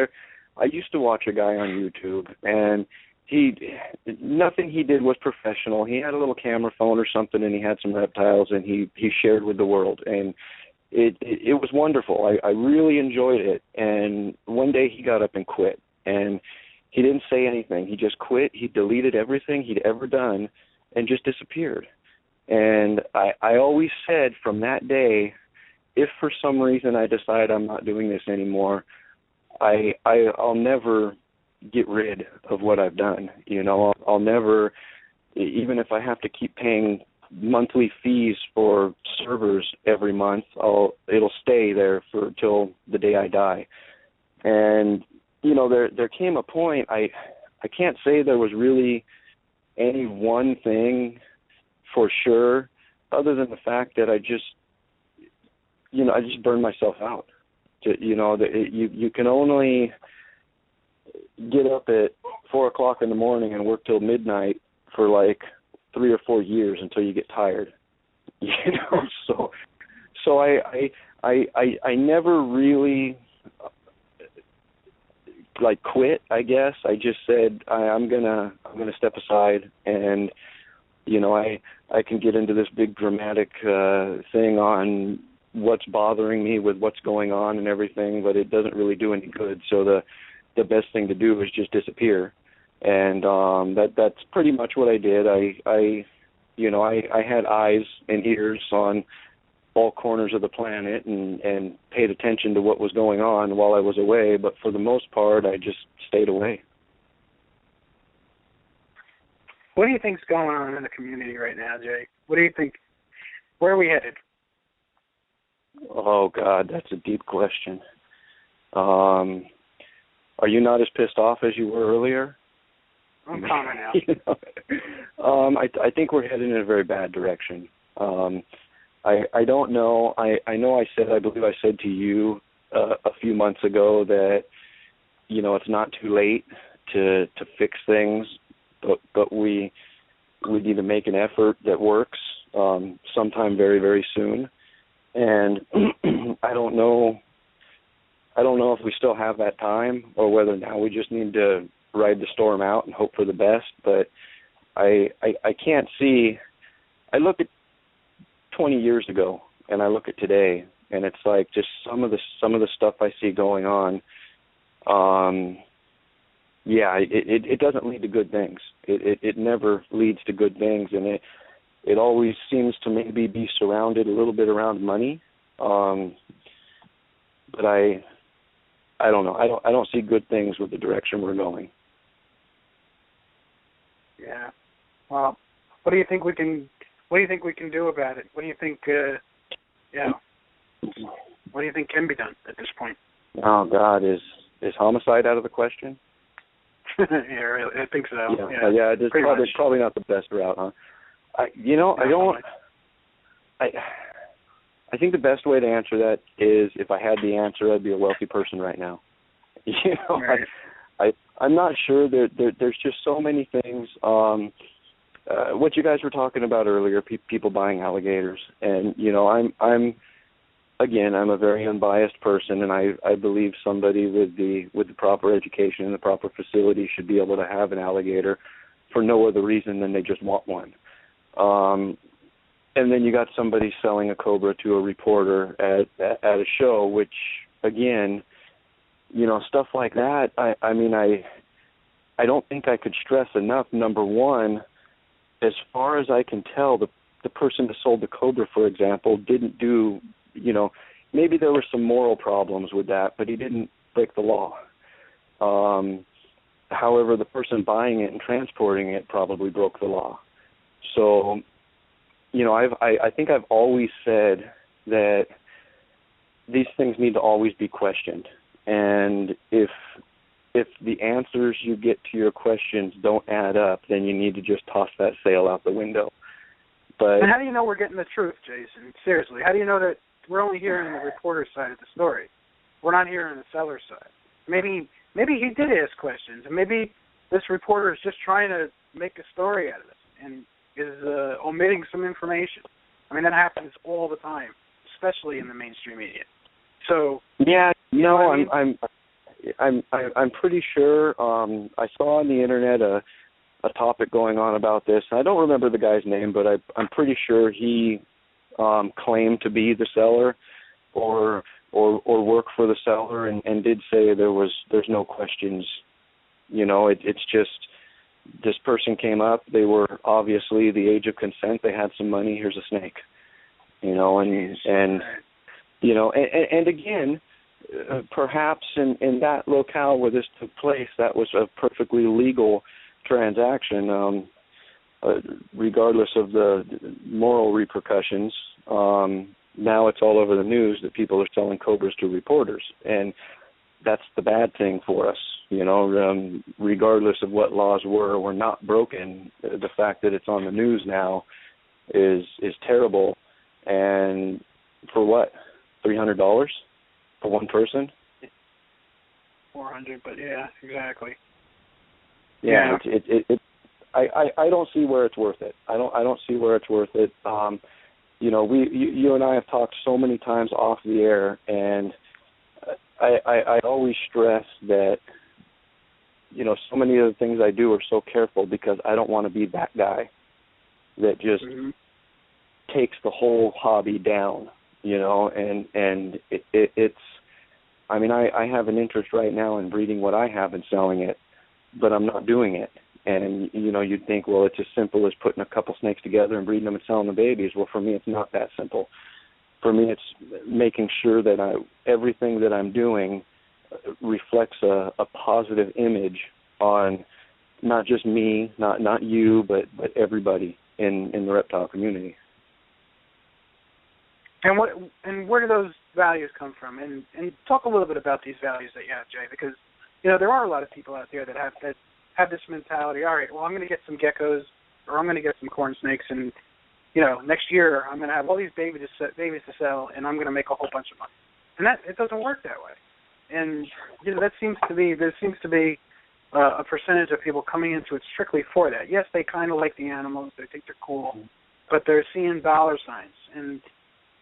I used to watch a guy on YouTube, and nothing he did was professional. He had a little camera phone or something, and he had some reptiles, and he shared with the world, and it was wonderful. I really enjoyed it. And one day he got up and quit, and he didn't say anything. He just quit. He deleted everything he'd ever done and just disappeared. And I always said from that day, if for some reason I decide I'm not doing this anymore, I'll never get rid of what I've done. You know, I'll never, even if I have to keep paying monthly fees for servers every month, it'll stay there till the day I die. And you know, there came a point, I can't say there was really any one thing for sure, other than the fact that I just burned myself out. You know, you can only get up at 4 o'clock in the morning and work till midnight for like 3 or 4 years until you get tired. You know, so I never really like quit, I guess. I just said I'm gonna step aside, and you know, I can get into this big dramatic thing on what's bothering me with what's going on and everything, but it doesn't really do any good. So the best thing to do is just disappear. And that's pretty much what I did. I had eyes and ears on all corners of the planet and paid attention to what was going on while I was away, but for the most part, I just stayed away. What do you think's going on in the community right now, Jay? What do you think? Where are we headed? Oh, God, that's a deep question. Are you not as pissed off as you were earlier? I'm calmer now. You know, I think we're headed in a very bad direction. I don't know. I believe I said to you a few months ago that, you know, it's not too late to fix things, but we need to make an effort that works sometime very, very soon. And I don't know if we still have that time or whether now we just need to ride the storm out and hope for the best. But I can't see. I look at 20 years ago and I look at today, and it's like just some of the stuff I see going on. It doesn't lead to good things. It never leads to good things, and it always seems to maybe be surrounded a little bit around money. But I don't know. I don't see good things with the direction we're going. Yeah. Well, what do you think we can do about it? What do you think? What do you think can be done at this point? Oh God, is homicide out of the question? Yeah, really, I think so. Yeah, it's probably not the best route, huh? I think the best way to answer that is, if I had the answer, I'd be a wealthy person right now. Right. I'm not sure. There's just so many things. What you guys were talking about earlier, people buying alligators, and I'm a very unbiased person, and I believe somebody with the proper education and the proper facility should be able to have an alligator for no other reason than they just want one. And then you got somebody selling a cobra to a reporter at a show, which, again, stuff like that. I don't think I could stress enough. Number one, as far as I can tell, the person that sold the cobra, for example, didn't do, maybe there were some moral problems with that, but he didn't break the law. However, the person buying it and transporting it probably broke the law. So, I think I've always said that these things need to always be questioned. And if the answers you get to your questions don't add up, then you need to just toss that sale out the window. But and how do you know we're getting the truth, Jason? Seriously, how do you know that we're only hearing the reporter's side of the story? We're not hearing the seller's side. Maybe he did ask questions, and maybe this reporter is just trying to make a story out of it and is omitting some information. I mean, that happens all the time, especially in the mainstream media. So yeah, I mean? I'm pretty sure. I saw on the internet a topic going on about this. I don't remember the guy's name, but I'm pretty sure he claimed to be the seller or work for the seller, and did say there's no questions. It's just this person came up. They were obviously the age of consent. They had some money. Here's a snake. And again, perhaps in that locale where this took place, that was a perfectly legal transaction, regardless of the moral repercussions. Now it's all over the news that people are selling cobras to reporters, and that's the bad thing for us. Regardless of what laws were or were not broken, the fact that it's on the news now is terrible. And for what? $300 for one person? $400, but yeah, exactly. Yeah. I don't see where it's worth it. I don't see where it's worth it. You and I have talked so many times off the air, and I always stress that so many of the things I do are so careful because I don't want to be that guy that just takes the whole hobby down. And it's. I mean, I have an interest right now in breeding what I have and selling it, but I'm not doing it. And, you'd think, well, it's as simple as putting a couple snakes together and breeding them and selling the babies. Well, for me, it's not that simple. For me, it's making sure that everything that I'm doing reflects a positive image on not just me, not you, but everybody in the reptile community. And where do those values come from? And talk a little bit about these values that you have, Jay, because there are a lot of people out there that have this mentality. All right, well, I'm going to get some geckos, or I'm going to get some corn snakes, and next year I'm going to have all these babies to sell, and I'm going to make a whole bunch of money. And it doesn't work that way. And there seems to be a percentage of people coming into it strictly for that. Yes, they kind of like the animals, they think they're cool, but they're seeing dollar signs. And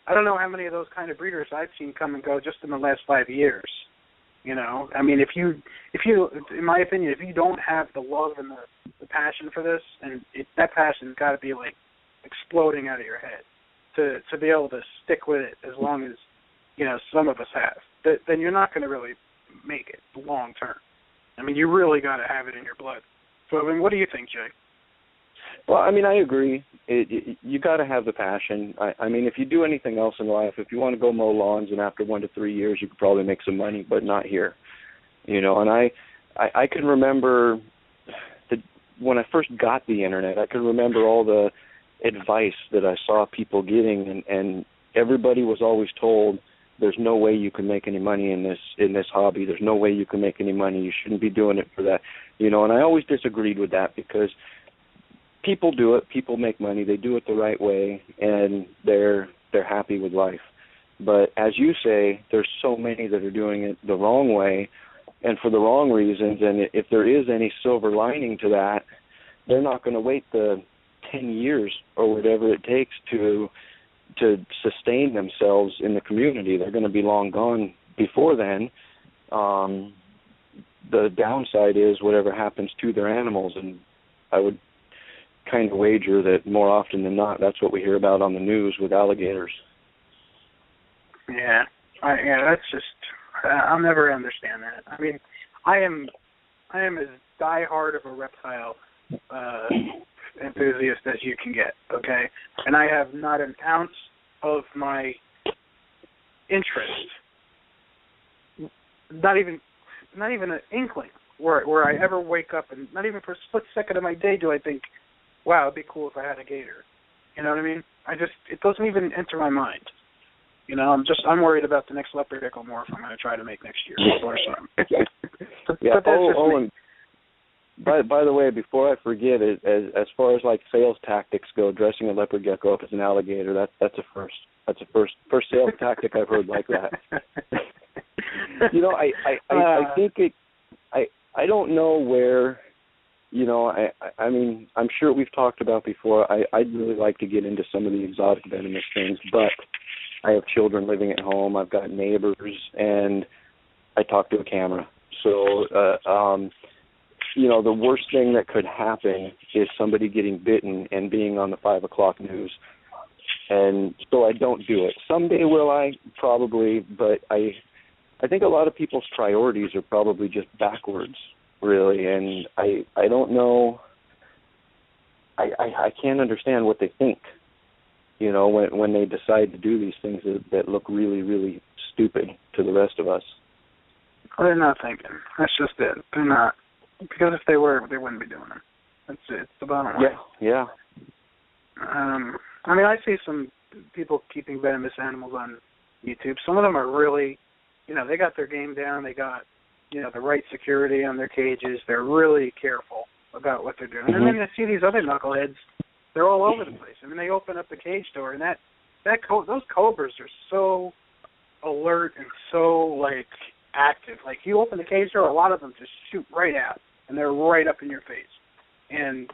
I don't know how many of those kind of breeders I've seen come and go just in the last 5 years. I mean, if you, in my opinion, if you don't have the love and the passion for this, and that passion's got to be like exploding out of your head to be able to stick with it as long as some of us have, then you're not going to really make it long term. I mean, you really got to have it in your blood. So, I mean, what do you think, Jay? Well, I mean, I agree. You got to have the passion. I mean, if you do anything else in life, if you want to go mow lawns, and after 1 to 3 years, you could probably make some money, but not here. And I can remember when I first got the internet, I can remember all the advice that I saw people getting, and everybody was always told, there's no way you can make any money in this hobby. There's no way you can make any money. You shouldn't be doing it for that. And I always disagreed with that, because people do it. People make money. They do it the right way, and they're happy with life. But as you say, there's so many that are doing it the wrong way and for the wrong reasons. And if there is any silver lining to that, they're not going to wait the 10 years or whatever it takes to sustain themselves in the community. They're going to be long gone before then. The downside is whatever happens to their animals, and I would kind of wager that more often than not, that's what we hear about on the news with alligators. Yeah, that's just, I'll never understand that. I mean, I am as diehard of a reptile enthusiast as you can get, okay? And I have not an ounce of my interest, not even an inkling, where I ever wake up, and not even for a split second of my day do I think, wow, it'd be cool if I had a gator. You know what I mean? It doesn't even enter my mind. I'm worried about the next leopard ecomorph I'm going to try to make next year or something. Yeah. But that's and by the way, before I forget it, as far as like sales tactics go, dressing a leopard gecko up as an alligator, that's a first. That's a first sales tactic I've heard like that. I think it. I don't know where. I mean, I'm sure we've talked about before. I'd really like to get into some of the exotic venomous things, but I have children living at home. I've got neighbors, and I talk to a camera. So, the worst thing that could happen is somebody getting bitten and being on the 5 o'clock news. And so I don't do it. Someday will I? Probably, but I think a lot of people's priorities are probably just backwards, really. And I don't know. I can't understand what they think. When they decide to do these things that look really, really stupid to the rest of us. Well, they're not thinking. That's just it. They're not. Because if they were, they wouldn't be doing them. That's it. It's the bottom line. Yeah. I mean, I see some people keeping venomous animals on YouTube. Some of them are really, they got their game down. They got, the right security on their cages. They're really careful about what they're doing. Mm-hmm. And then you see these other knuckleheads. They're all over the place. I mean, they open up the cage door, and those cobras are so alert and so, active. Like, you open the cage door, a lot of them just shoot right out, and they're right up in your face. And,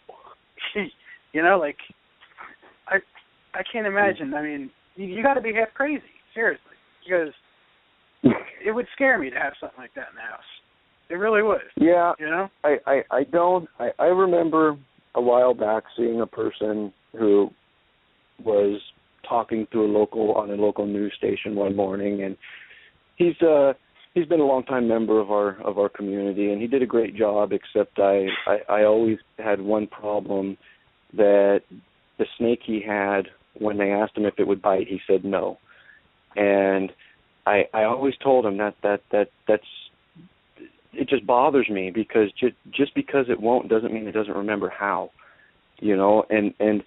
I can't imagine. I mean, you got to be half crazy, seriously, because it would scare me to have something like that in the house. It really would. Yeah. I remember a while back seeing a person who was talking to on a local news station one morning, and he's been a longtime member of our community, and he did a great job, except I always had one problem, that the snake he had, when they asked him if it would bite, he said no. And I always told him that's it just bothers me, because just because it won't doesn't mean it doesn't remember how, and mm-hmm.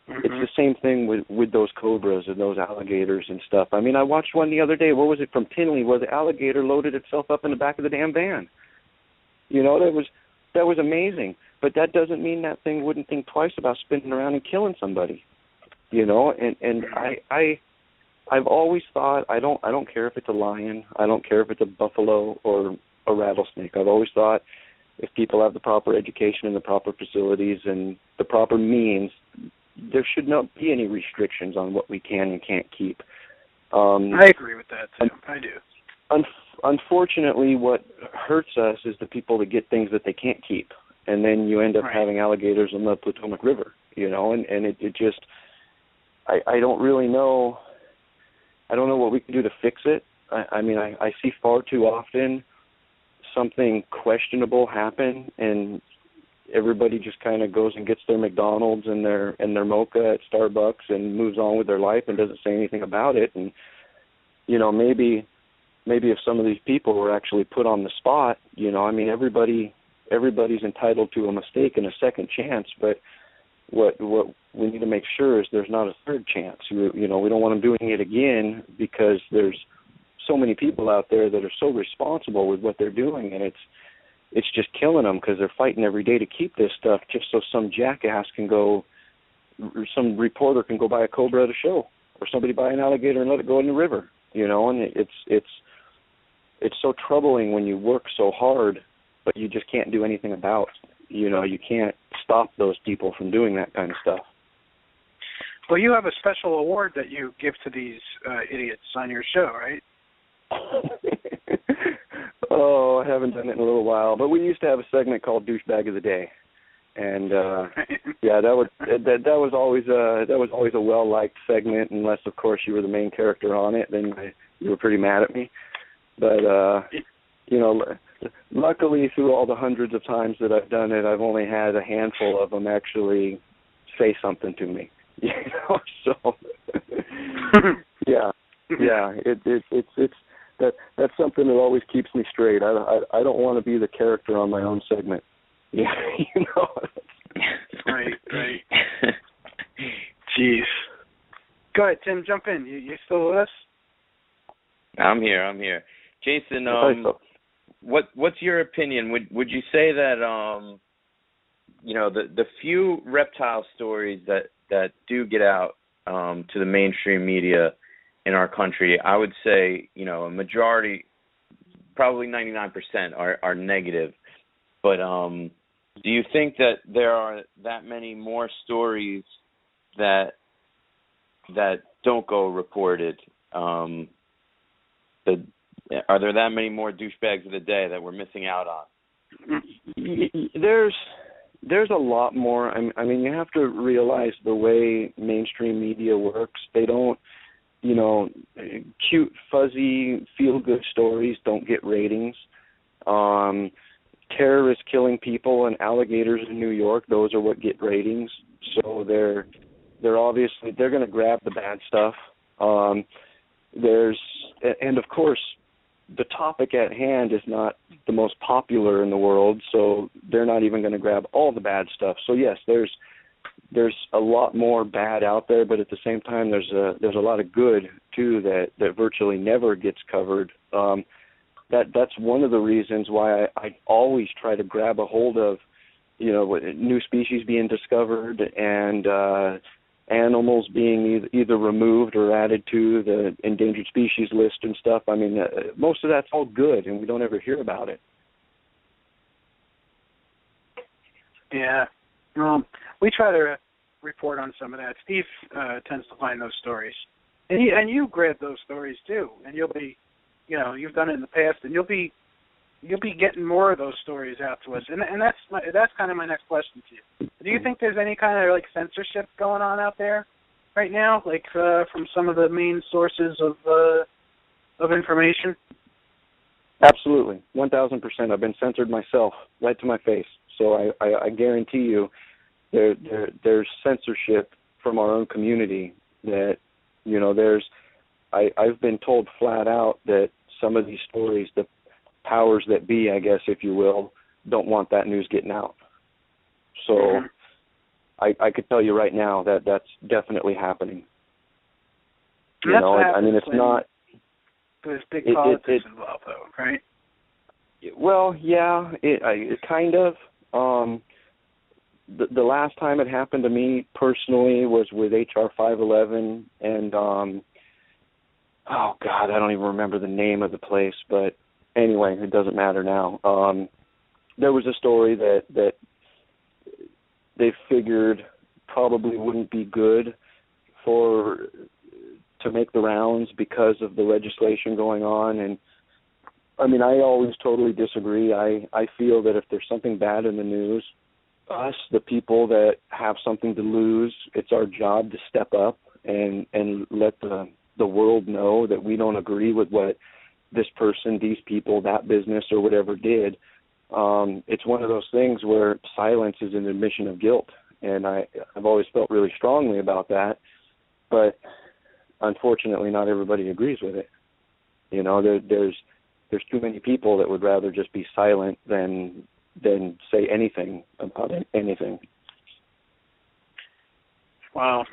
It's the same thing with those cobras and those alligators and stuff. I mean, I watched one the other day. What was it, from Tinley, where the alligator loaded itself up in the back of the damn van? That was amazing. But that doesn't mean that thing wouldn't think twice about spinning around and killing somebody. And I've always thought, I don't care if it's a lion, I don't care if it's a buffalo or a rattlesnake. I've always thought, if people have the proper education and the proper facilities and the proper means, there should not be any restrictions on what we can and can't keep. I agree with that, too. I do. Unfortunately, what hurts us is the people that get things that they can't keep. And then you end up having alligators in the Potomac River, and it just, I don't really know. I don't know what we can do to fix it. I mean, I see far too often something questionable happen, and everybody just kind of goes and gets their McDonald's and their mocha at Starbucks and moves on with their life and doesn't say anything about it. And maybe if some of these people were actually put on the spot, I mean, everybody's entitled to a mistake and a second chance, but what we need to make sure is there's not a third chance. We don't want them doing it again, because there's so many people out there that are so responsible with what they're doing, and it's just killing them, because they're fighting every day to keep this stuff just so some jackass can go, or some reporter can go buy a cobra at a show, or somebody buy an alligator and let it go in the river, and it's so troubling when you work so hard, but you just can't do anything about it. You can't stop those people from doing that kind of stuff. Well, you have a special award that you give to these idiots on your show, right? Oh, I haven't done it in a little while, but we used to have a segment called Douchebag of the Day, and yeah, that was always a well-liked segment, unless of course you were the main character on it, then you were pretty mad at me. But luckily, through all the hundreds of times that I've done it, I've only had a handful of them actually say something to me. So yeah, it's that's something that always keeps me straight. I don't want to be the character on my own segment. Yeah, Right. Jeez. Go ahead, Tim. Jump in. You still with us? I'm here. Jason, what's your opinion? Would you say that the few reptile stories that do get out to the mainstream media in our country, I would say, a majority, probably 99%, are negative. But do you think that there are that many more stories that don't go reported? Are there that many more douchebags of the day that we're missing out on? There's a lot more. I mean, you have to realize the way mainstream media works. They don't, cute, fuzzy, feel-good stories don't get ratings. Terrorists killing people and alligators in New York, those are what get ratings. So they're obviously, they're going to grab the bad stuff. And of course, the topic at hand is not the most popular in the world, so they're not even going to grab all the bad stuff. So yes, there's a lot more bad out there, but at the same time, there's a lot of good too that virtually never gets covered. That's one of the reasons why I always try to grab a hold of, new species being discovered and animals being either removed or added to the endangered species list and stuff. I mean, most of that's all good, and we don't ever hear about it. Yeah. We try to report on some of that. Steve tends to find those stories. And you grab those stories, too. And you'll be, you've done it in the past, and you'll be getting more of those stories out to us. And that's kind of my next question to you. Do you think there's any kind of, censorship going on out there right now, from some of the main sources of information? Absolutely. 1,000%. I've been censored myself, right to my face. So I guarantee you there's censorship from our own community that, I've been told flat out that some of these stories, the powers that be, I guess, if you will, don't want that news getting out. So I could tell you right now that that's definitely happening. It's not. There's big politics involved, though, right? Well, yeah, it kind of. The last time it happened to me personally was with HR 511, and oh God, I don't even remember the name of the place, but anyway, it doesn't matter now. There was a story that they figured probably wouldn't be good to make the rounds because of the legislation going on, and I mean, I always totally disagree. I feel that if there's something bad in the news, us, the people that have something to lose, it's our job to step up and let the world know that we don't agree with what this person, these people, that business, or whatever did. it's one of those things where silence is an admission of guilt, and I've always felt really strongly about that, but unfortunately not everybody agrees with it. You know, there's too many people that would rather just be silent than say anything about anything. Wow.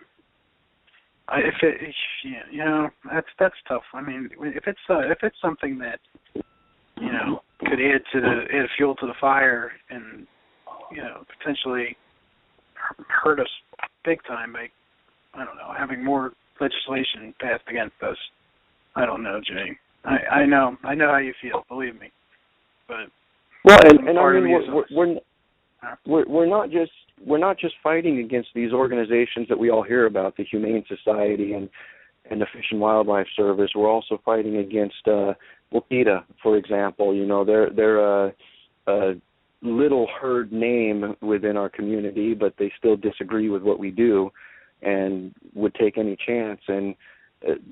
That's tough. I mean, if it's something that, you know, could add fuel to the fire and, you know, potentially hurt us big time by, I don't know, having more legislation passed against us. I don't know, Jay. I know how you feel. Believe me. But well, and I mean, we're not just fighting against these organizations that we all hear about, the Humane Society and the Fish and Wildlife Service. We're also fighting against PETA, for example. You know, they're a little heard name within our community, but they still disagree with what we do and would take any chance. And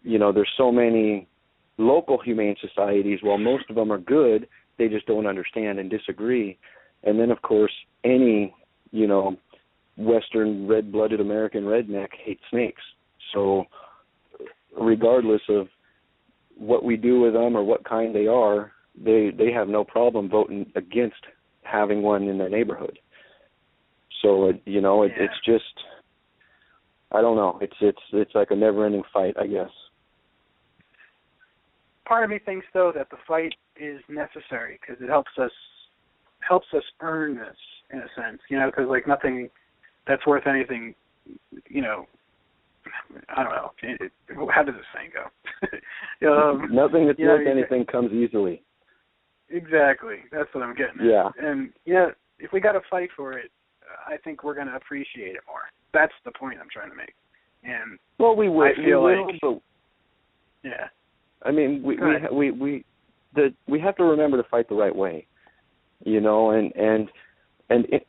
you know, there's so many local humane societies. While most of them are good, they just don't understand and disagree. And then, of course, any, you know, Western red-blooded American redneck hates snakes. So regardless of what we do with them or what kind they are, they have no problem voting against having one in their neighborhood. So, you know, it's just, I don't know. It's like a never-ending fight, I guess. Part of me thinks, though, that the fight is necessary because it helps us earn this, in a sense, you know, because, like, nothing that's worth anything, you know, I don't know. How does this saying go? Nothing that's worth anything comes easily. Exactly. That's what I'm getting at. Yeah. And, yeah, if we got to fight for it, I think we're going to appreciate it more. That's the point I'm trying to make. And well, we will. I feel but yeah. I mean, we have to remember to fight the right way, you know, and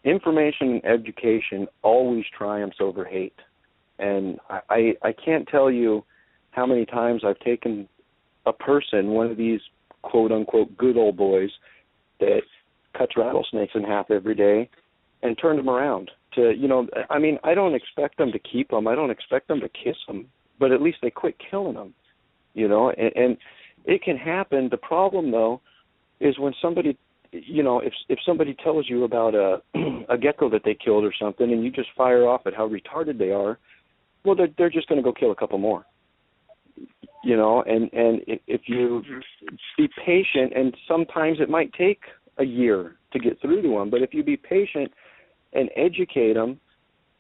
information and education always triumphs over hate. And I can't tell you how many times I've taken a person, one of these quote unquote good old boys that cuts rattlesnakes in half every day, and turned them around to, you know, I mean, I don't expect them to keep them, I don't expect them to kiss them, but at least they quit killing them. You know, and it can happen. The problem, though, is when somebody, you know, if somebody tells you about a gecko that they killed or something, and you just fire off at how retarded they are, well, they're just going to go kill a couple more. You know, and if you be patient, and sometimes it might take a year to get through to them, but if you be patient and educate them,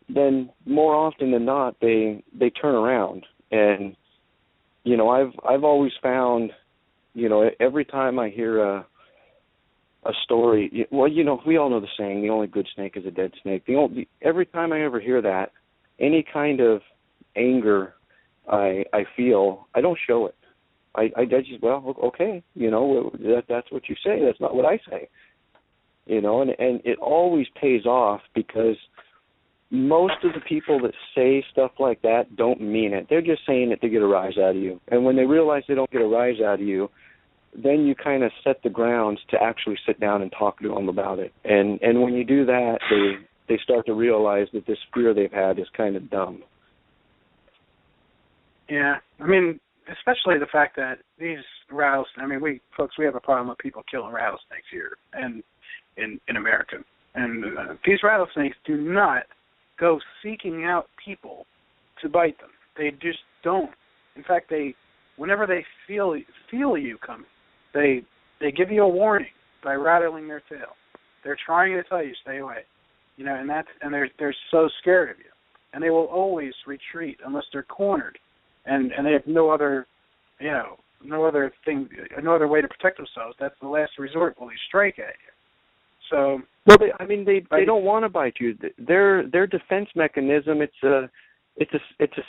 then more often than not, they turn around. And you know, I've always found, you know, every time I hear a story, well, you know, we all know the saying, the only good snake is a dead snake. Every time I ever hear that, any kind of anger I feel, I don't show it. I just, well, okay, you know, that's what you say. That's not what I say. You know, and it always pays off because most of the people that say stuff like that don't mean it. They're just saying it to get a rise out of you. And when they realize they don't get a rise out of you, then you kind of set the grounds to actually sit down and talk to them about it. And when you do that, they start to realize that this fear they've had is kind of dumb. Yeah, I mean, especially the fact that these rattlesnakes, I mean, we have a problem with people killing rattlesnakes here and in America. And these rattlesnakes do not go seeking out people to bite them. They just don't. In fact, whenever they feel you coming, they give you a warning by rattling their tail. They're trying to tell you stay away. You know, and they're so scared of you, and they will always retreat unless they're cornered, and they have no other way to protect themselves. That's the last resort. Will they strike at you? So, well, they don't want to bite you. Their defense mechanism, it's a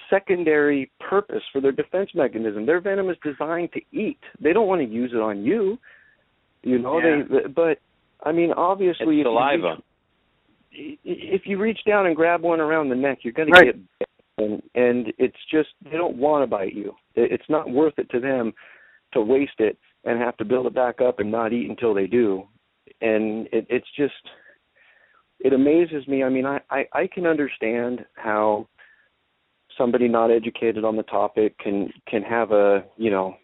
secondary purpose for their defense mechanism. Their venom is designed to eat. They don't want to use it on you. You know, but I mean, obviously, it's saliva. If you reach down and grab one around the neck, you're going to get bit, and it's just they don't want to bite you. It's not worth it to them to waste it and have to build it back up and not eat until they do. and it's just, it amazes me. I mean, I can understand how somebody not educated on the topic can have a, you know,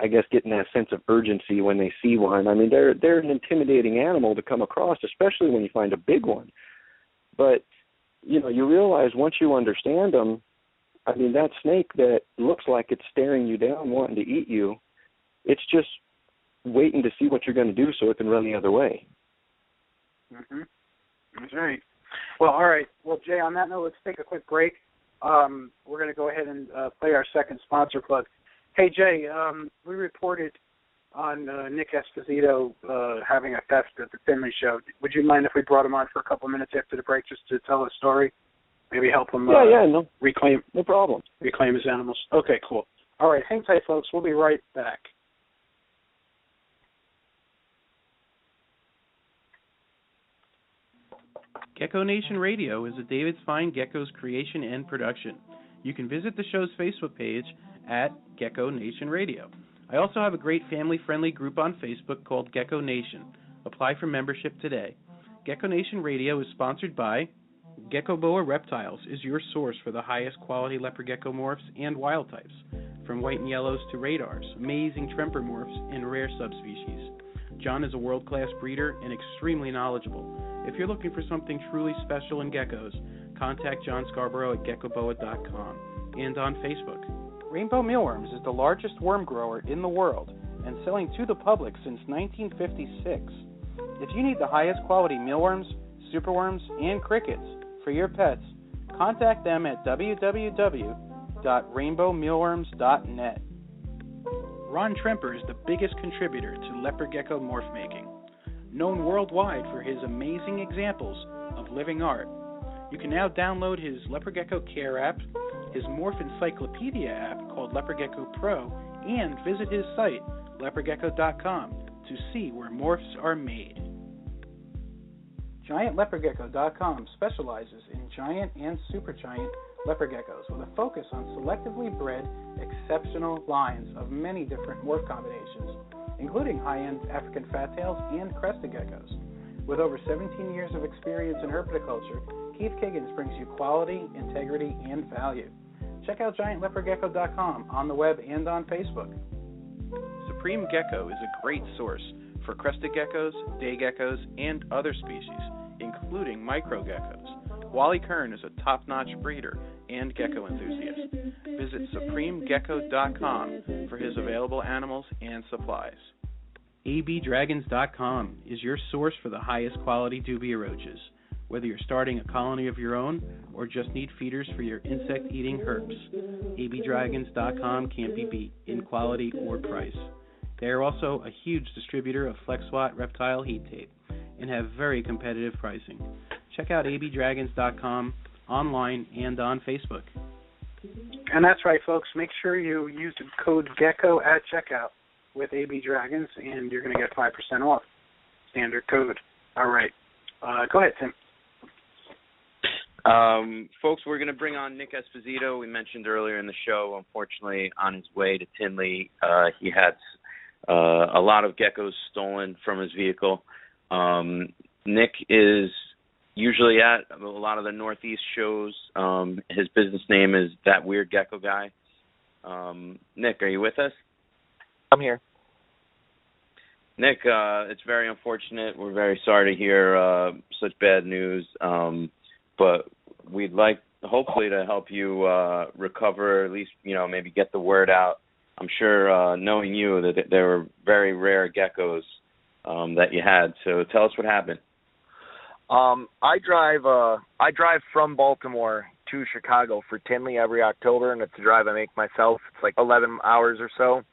I guess getting that sense of urgency when they see one. I mean, they're an intimidating animal to come across, especially when you find a big one. But, you know, you realize once you understand them, I mean, that snake that looks like it's staring you down, wanting to eat you, it's just waiting to see what you're going to do so it can run the other way. Mm-hmm. That's right. Well, all right. Well, Jay, on that note, let's take a quick break. We're going to go ahead and play our second sponsor plug. Hey, Jay, we reported on Nick Esposito having a theft at the Finley show. Would you mind if we brought him on for a couple minutes after the break just to tell his story? Maybe help him no problem. Reclaim his animals. Okay, cool. All right, hang tight, folks. We'll be right back. Gecko Nation Radio is a David's Fine Geckos creation and production. You can visit the show's Facebook page at Gecko Nation Radio. I also have a great family-friendly group on Facebook called Gecko Nation. Apply for membership today. Gecko Nation Radio is sponsored by Gecko Boa Reptiles is your source for the highest quality leopard gecko morphs and wild types, from white and yellows to radars, amazing tremper morphs, and rare subspecies. John is a world-class breeder and extremely knowledgeable. If you're looking for something truly special in geckos, contact John Scarborough at geckoboa.com and on Facebook. Rainbow Mealworms is the largest worm grower in the world and selling to the public since 1956. If you need the highest quality mealworms, superworms, and crickets for your pets, contact them at www.rainbowmealworms.net. Ron Tremper is the biggest contributor to leopard gecko morph making, known worldwide for his amazing examples of living art. You can now download his Leopard Gecko Care app, his Morph Encyclopedia app called Leopard Gecko Pro, and visit his site, leopardgecko.com, to see where morphs are made. GiantLeopardGecko.com specializes in giant and supergiant leopard geckos with a focus on selectively bred exceptional lines of many different morph combinations, including high-end African fat tails and crested geckos. With over 17 years of experience in herpetoculture, Keith Kiggins brings you quality, integrity, and value. Check out GiantLeopardGecko.com on the web and on Facebook. Supreme Gecko is a great source for crested geckos, day geckos, and other species, including micro geckos. Wally Kern is a top-notch breeder and gecko enthusiast. Visit SupremeGecko.com for his available animals and supplies. abdragons.com is your source for the highest quality dubia roaches. Whether you're starting a colony of your own or just need feeders for your insect-eating herps, abdragons.com can't be beat in quality or price. They are also a huge distributor of FlexWatt reptile heat tape and have very competitive pricing. Check out abdragons.com online and on Facebook. And that's right, folks. Make sure you use the code GECKO at checkout with AB Dragons, and you're going to get 5% off. Standard code. All right. Go ahead, Tim. Folks, we're going to bring on Nick Esposito. We mentioned earlier in the show, unfortunately, on his way to Tinley, he had a lot of geckos stolen from his vehicle. Nick is usually at a lot of the Northeast shows. His business name is That Weird Gecko Guy. Nick, are you with us? I'm here. Nick, it's very unfortunate. We're very sorry to hear such bad news, but we'd like, hopefully, to help you recover, at least, maybe get the word out. I'm sure, knowing you, that there were very rare geckos that you had. So tell us what happened. I drive from Baltimore to Chicago for Tinley every October, and it's a drive I make myself. It's like 11 hours or so.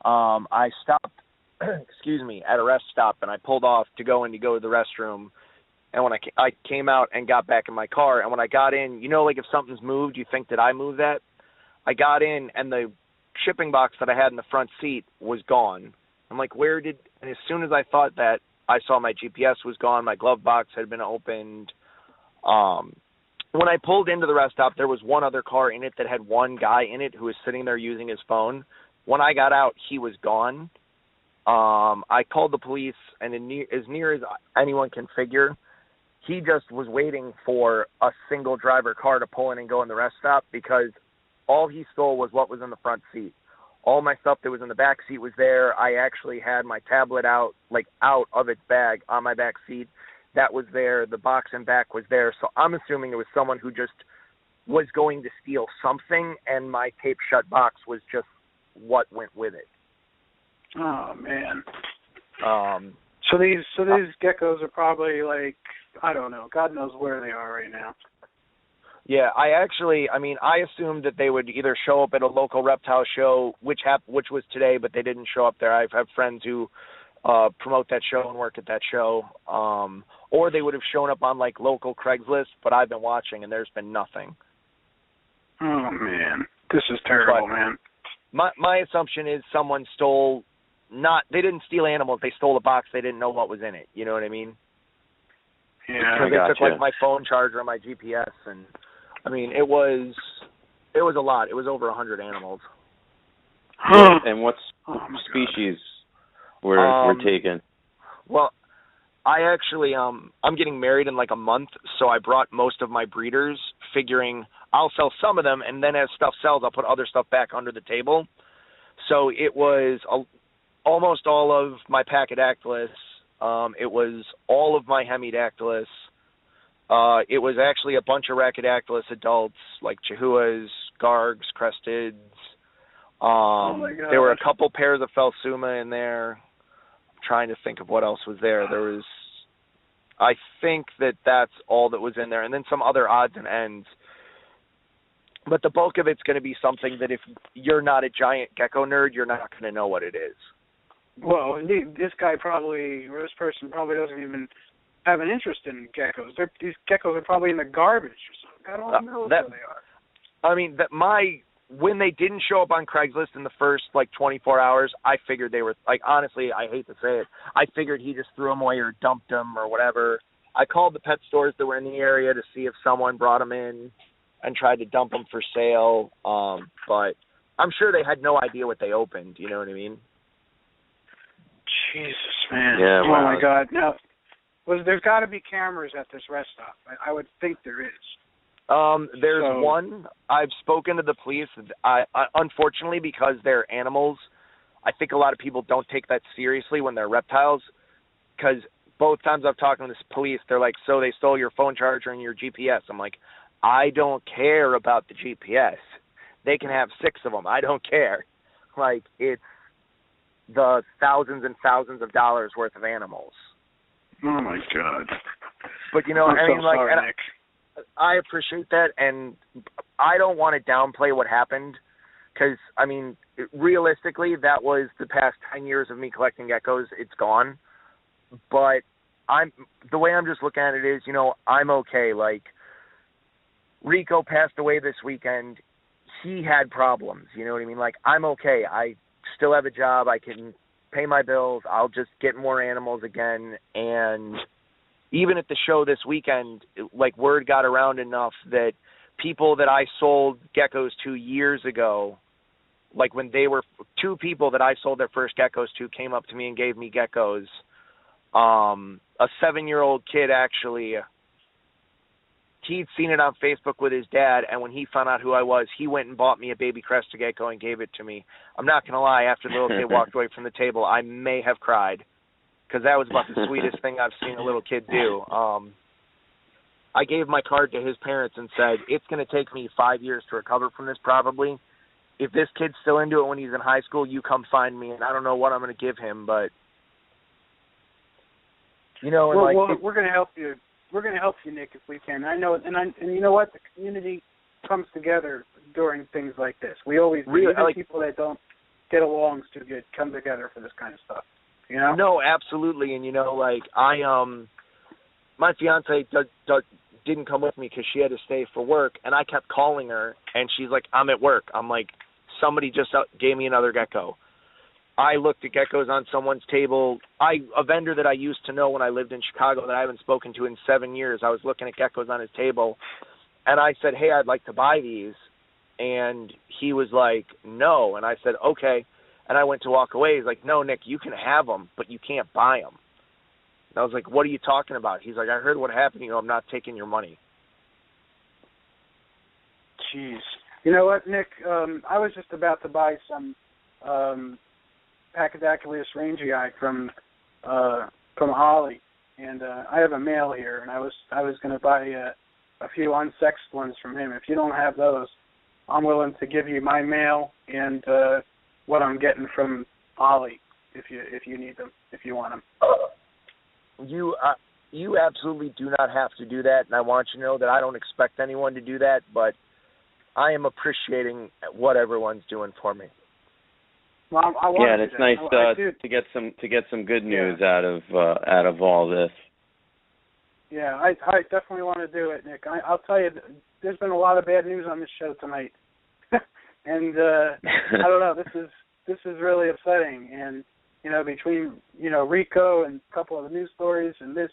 I stopped, at a rest stop, and I pulled off to go to the restroom. And when I came out and got back in my car, and when I got in, like if something's moved, you think that I moved that. I got in, and the shipping box that I had in the front seat was gone. I'm like, and as soon as I thought that, I saw my GPS was gone, my glove box had been opened. When I pulled into the rest stop, there was one other car in it that had one guy in it who was sitting there using his phone. When I got out, he was gone. I called the police, and as near as anyone can figure, he just was waiting for a single driver car to pull in and go in the rest stop, because all he stole was what was in the front seat. All my stuff that was in the back seat was there. I actually had my tablet out of its bag on my back seat. That was there. The box in back was there. So I'm assuming it was someone who just was going to steal something, and my tape shut box was just what went with it. Oh man. So these geckos are probably like, I don't know, God knows where they are right now. Yeah, I assumed that they would either show up at a local reptile show, which was today, but they didn't show up there. I have friends who promote that show and work at that show, or they would have shown up on like local Craigslist, but I've been watching and there's been nothing. Oh man, this is terrible, man. My assumption is someone stole. They didn't steal animals. They stole a box. They didn't know what was in it. You know what I mean? Yeah, because they took like my phone charger and my GPS, and I mean it was a lot. It was over 100 animals. And what species were taken? Well, I actually I'm getting married in like a month, so I brought most of my breeders, figuring I'll sell some of them, and then as stuff sells, I'll put other stuff back under the table. So it was almost all of my Pachydaculus. It was all of my Hemidactylus. It was actually a bunch of Rhacodactylus adults, like Chihuahuas, Gargs, Cresteds. There were a couple pairs of Phelsuma in there. I'm trying to think of what else was there. I think that's all that was in there, and then some other odds and ends. But the bulk of it's going to be something that if you're not a giant gecko nerd, you're not going to know what it is. Well, this person probably doesn't even have an interest in geckos. These geckos are probably in the garbage or something. I don't know where they are. I mean, when they didn't show up on Craigslist in the first, 24 hours, I figured they were, honestly, I hate to say it, I figured he just threw them away or dumped them or whatever. I called the pet stores that were in the area to see if someone brought them in and tried to dump them for sale, but I'm sure they had no idea what they opened, you know what I mean? Jesus, man. Yeah, oh, my God. Now, there's got to be cameras at this rest stop. I would think there is. There's one. I've spoken to the police. I unfortunately, because they're animals, I think a lot of people don't take that seriously when they're reptiles, because both times I've talked to the police, they're like, so they stole your phone charger and your GPS. I'm like, I don't care about the GPS. They can have 6 of them. I don't care. It's the thousands and thousands of dollars worth of animals. Oh, my God. But, I'm so sorry, Nick. I appreciate that, and I don't want to downplay what happened because, realistically, that was the past 10 years of me collecting geckos. It's gone. But the way I'm just looking at it is, I'm okay. Rico passed away this weekend. He had problems, you know what I mean? I'm okay. I still have a job. I can pay my bills. I'll just get more animals again. And even at the show this weekend, word got around enough that people that I sold geckos to years ago, when they were 2 people that I sold their first geckos to came up to me and gave me geckos. A 7-year-old kid, actually, he'd seen it on Facebook with his dad, and when he found out who I was, he went and bought me a baby crested gecko and gave it to me. I'm not going to lie, after the little kid walked away from the table, I may have cried, because that was about the sweetest thing I've seen a little kid do. I gave my card to his parents and said, it's going to take me 5 years to recover from this probably. If this kid's still into it when he's in high school, you come find me, and I don't know what I'm going to give him, but, we're going to help you. We're going to help you, Nick, if we can. I know, and you know what? The community comes together during things like this. We always do. Even people that don't get along too good come together for this kind of stuff. No, absolutely. And my fiance didn't come with me because she had to stay for work, and I kept calling her, and she's like, "I'm at work." I'm like, "Somebody just gave me another gecko." I looked at geckos on someone's table. A vendor that I used to know when I lived in Chicago that I haven't spoken to in 7 years, I was looking at geckos on his table, and I said, "Hey, I'd like to buy these." And he was like, "No." And I said, "Okay." And I went to walk away. He's like, no, Nick, you can have them, but you can't buy them. And I was like, what are you talking about? He's like, I heard what happened to you. I'm not taking your money. Jeez. You know what, Nick? I was just about to buy some Pachydaculus rangii from Ollie, and I have a male here, and I was going to buy a few unsexed ones from him. If you don't have those, I'm willing to give you my mail and what I'm getting from Ollie if you need them, if you want them. You absolutely do not have to do that, and I want you to know that I don't expect anyone to do that, but I am appreciating what everyone's doing for me. Well, and it's nice to get some good news out of all this. Yeah, I definitely want to do it, Nick. I'll tell you, there's been a lot of bad news on this show tonight, and I don't know. This is really upsetting, and between Rico and a couple of the news stories and this,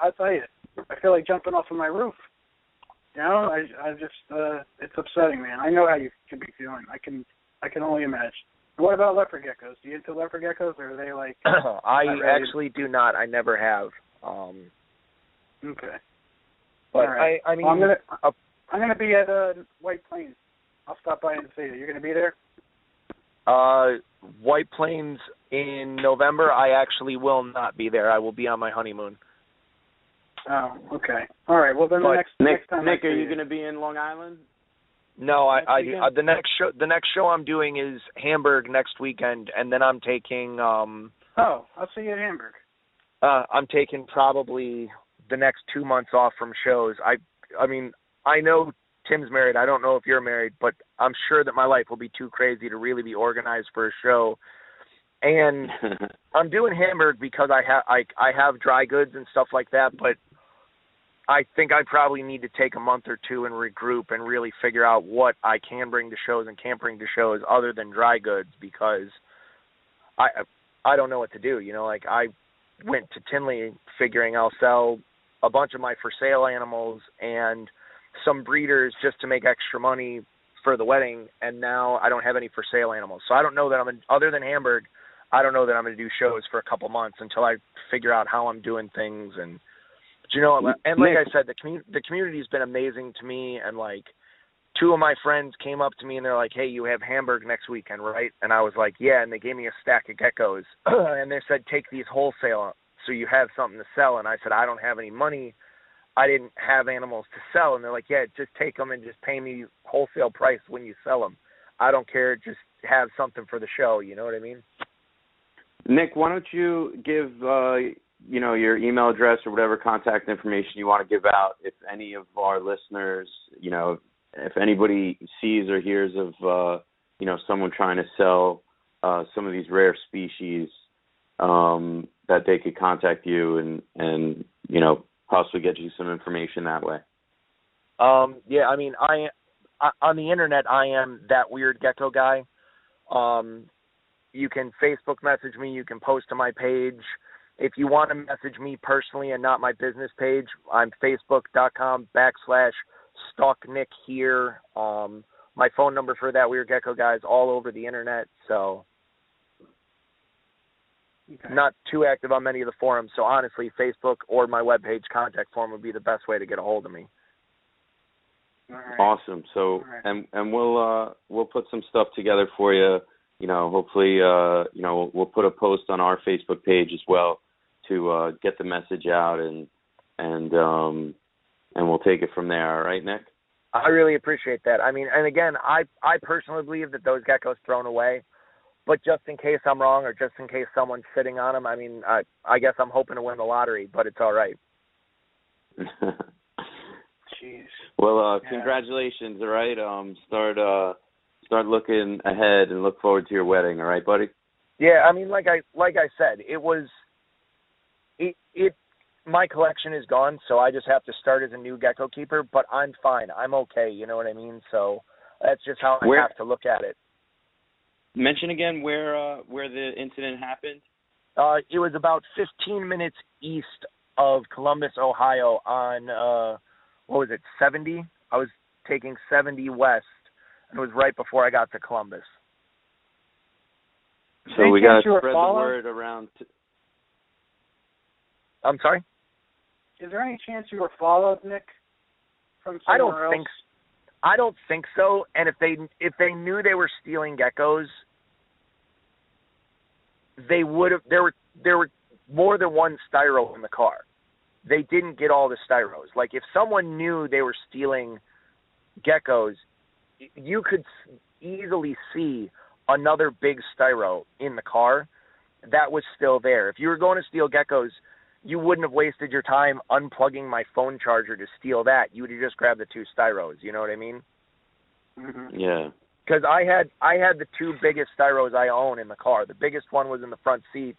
I'll tell you, I feel like jumping off of my roof. I just it's upsetting, man. I know how you can be feeling. I can only imagine. What about leopard geckos? Do you into leopard geckos, or are they like? I actually do not. I never have. Okay. But right. I mean, well, I'm gonna be at White Plains. I'll stop by and see you. You're gonna be there? White Plains in November. I actually will not be there. I will be on my honeymoon. Oh, okay. All right. Well, then next time. Nick, are you going to be in Long Island? No, the next show I'm doing is Hamburg next weekend, and then I'm taking. I'll see you at Hamburg. I'm taking probably the next 2 months off from shows. I mean, I know Tim's married. I don't know if you're married, but I'm sure that my life will be too crazy to really be organized for a show. And I'm doing Hamburg because I have dry goods and stuff like that, but I think I probably need to take a month or two and regroup and really figure out what I can bring to shows and can't bring to shows other than dry goods, because I don't know what to do. Like I went to Tinley figuring I'll sell a bunch of my for sale animals and some breeders just to make extra money for the wedding, and now I don't have any for sale animals. So I don't know that other than Hamburg, I don't know that I'm going to do shows for a couple months until I figure out how I'm doing things. And and like I said, the community's been amazing to me, and like two of my friends came up to me and they're like, hey, you have Hamburg next weekend, right? And I was like, yeah, and they gave me a stack of geckos and they said, take these wholesale so you have something to sell. And I said, I don't have any money. I didn't have animals to sell. And they're like, yeah, just take them and just pay me wholesale price when you sell them. I don't care. Just have something for the show. You know what I mean? Nick, why don't you give your email address or whatever contact information you want to give out if any of our listeners, if anybody sees or hears of someone trying to sell some of these rare species, that they could contact you and possibly get you some information that way. Yeah, I mean, I on the internet I am that weird gecko guy. You can Facebook message me. You can post to my page. If you want to message me personally and not my business page, I'm facebook.com/stalknickhere. My phone number for that weird gecko guy is all over the internet, so not too active on many of the forums. So honestly, Facebook or my webpage contact form would be the best way to get a hold of me. All right. Awesome. So, and we'll put some stuff together for you. Hopefully, we'll put a post on our Facebook page as well to get the message out, and we'll take it from there. All right, Nick? I really appreciate that. I mean, and again, I personally believe that those geckos thrown away, but just in case I'm wrong or just in case someone's sitting on them, I mean, I guess I'm hoping to win the lottery, but it's all right. Jeez. Well, congratulations. All right. Start looking ahead and look forward to your wedding. All right, buddy? Yeah, I mean, like I said, my collection is gone, so I just have to start as a new gecko keeper, but I'm fine. I'm okay, you know what I mean? So that's just how I have to look at it. Mention again where the incident happened. It was about 15 minutes east of Columbus, Ohio on, 70? I was taking 70 west. It was right before I got to Columbus. So we got to spread the word around. I'm sorry? Is there any chance you were followed, Nick, from somewhere else? I don't think so. And if they knew they were stealing geckos, they would have. There were more than one styro in the car. They didn't get all the styros. Like, if someone knew they were stealing geckos, you could easily see another big styro in the car that was still there. If you were going to steal geckos, you wouldn't have wasted your time unplugging my phone charger to steal that. You would have just grabbed the 2 styros. You know what I mean? Mm-hmm. Yeah. Because I had the 2 biggest styros I own in the car. The biggest one was in the front seat,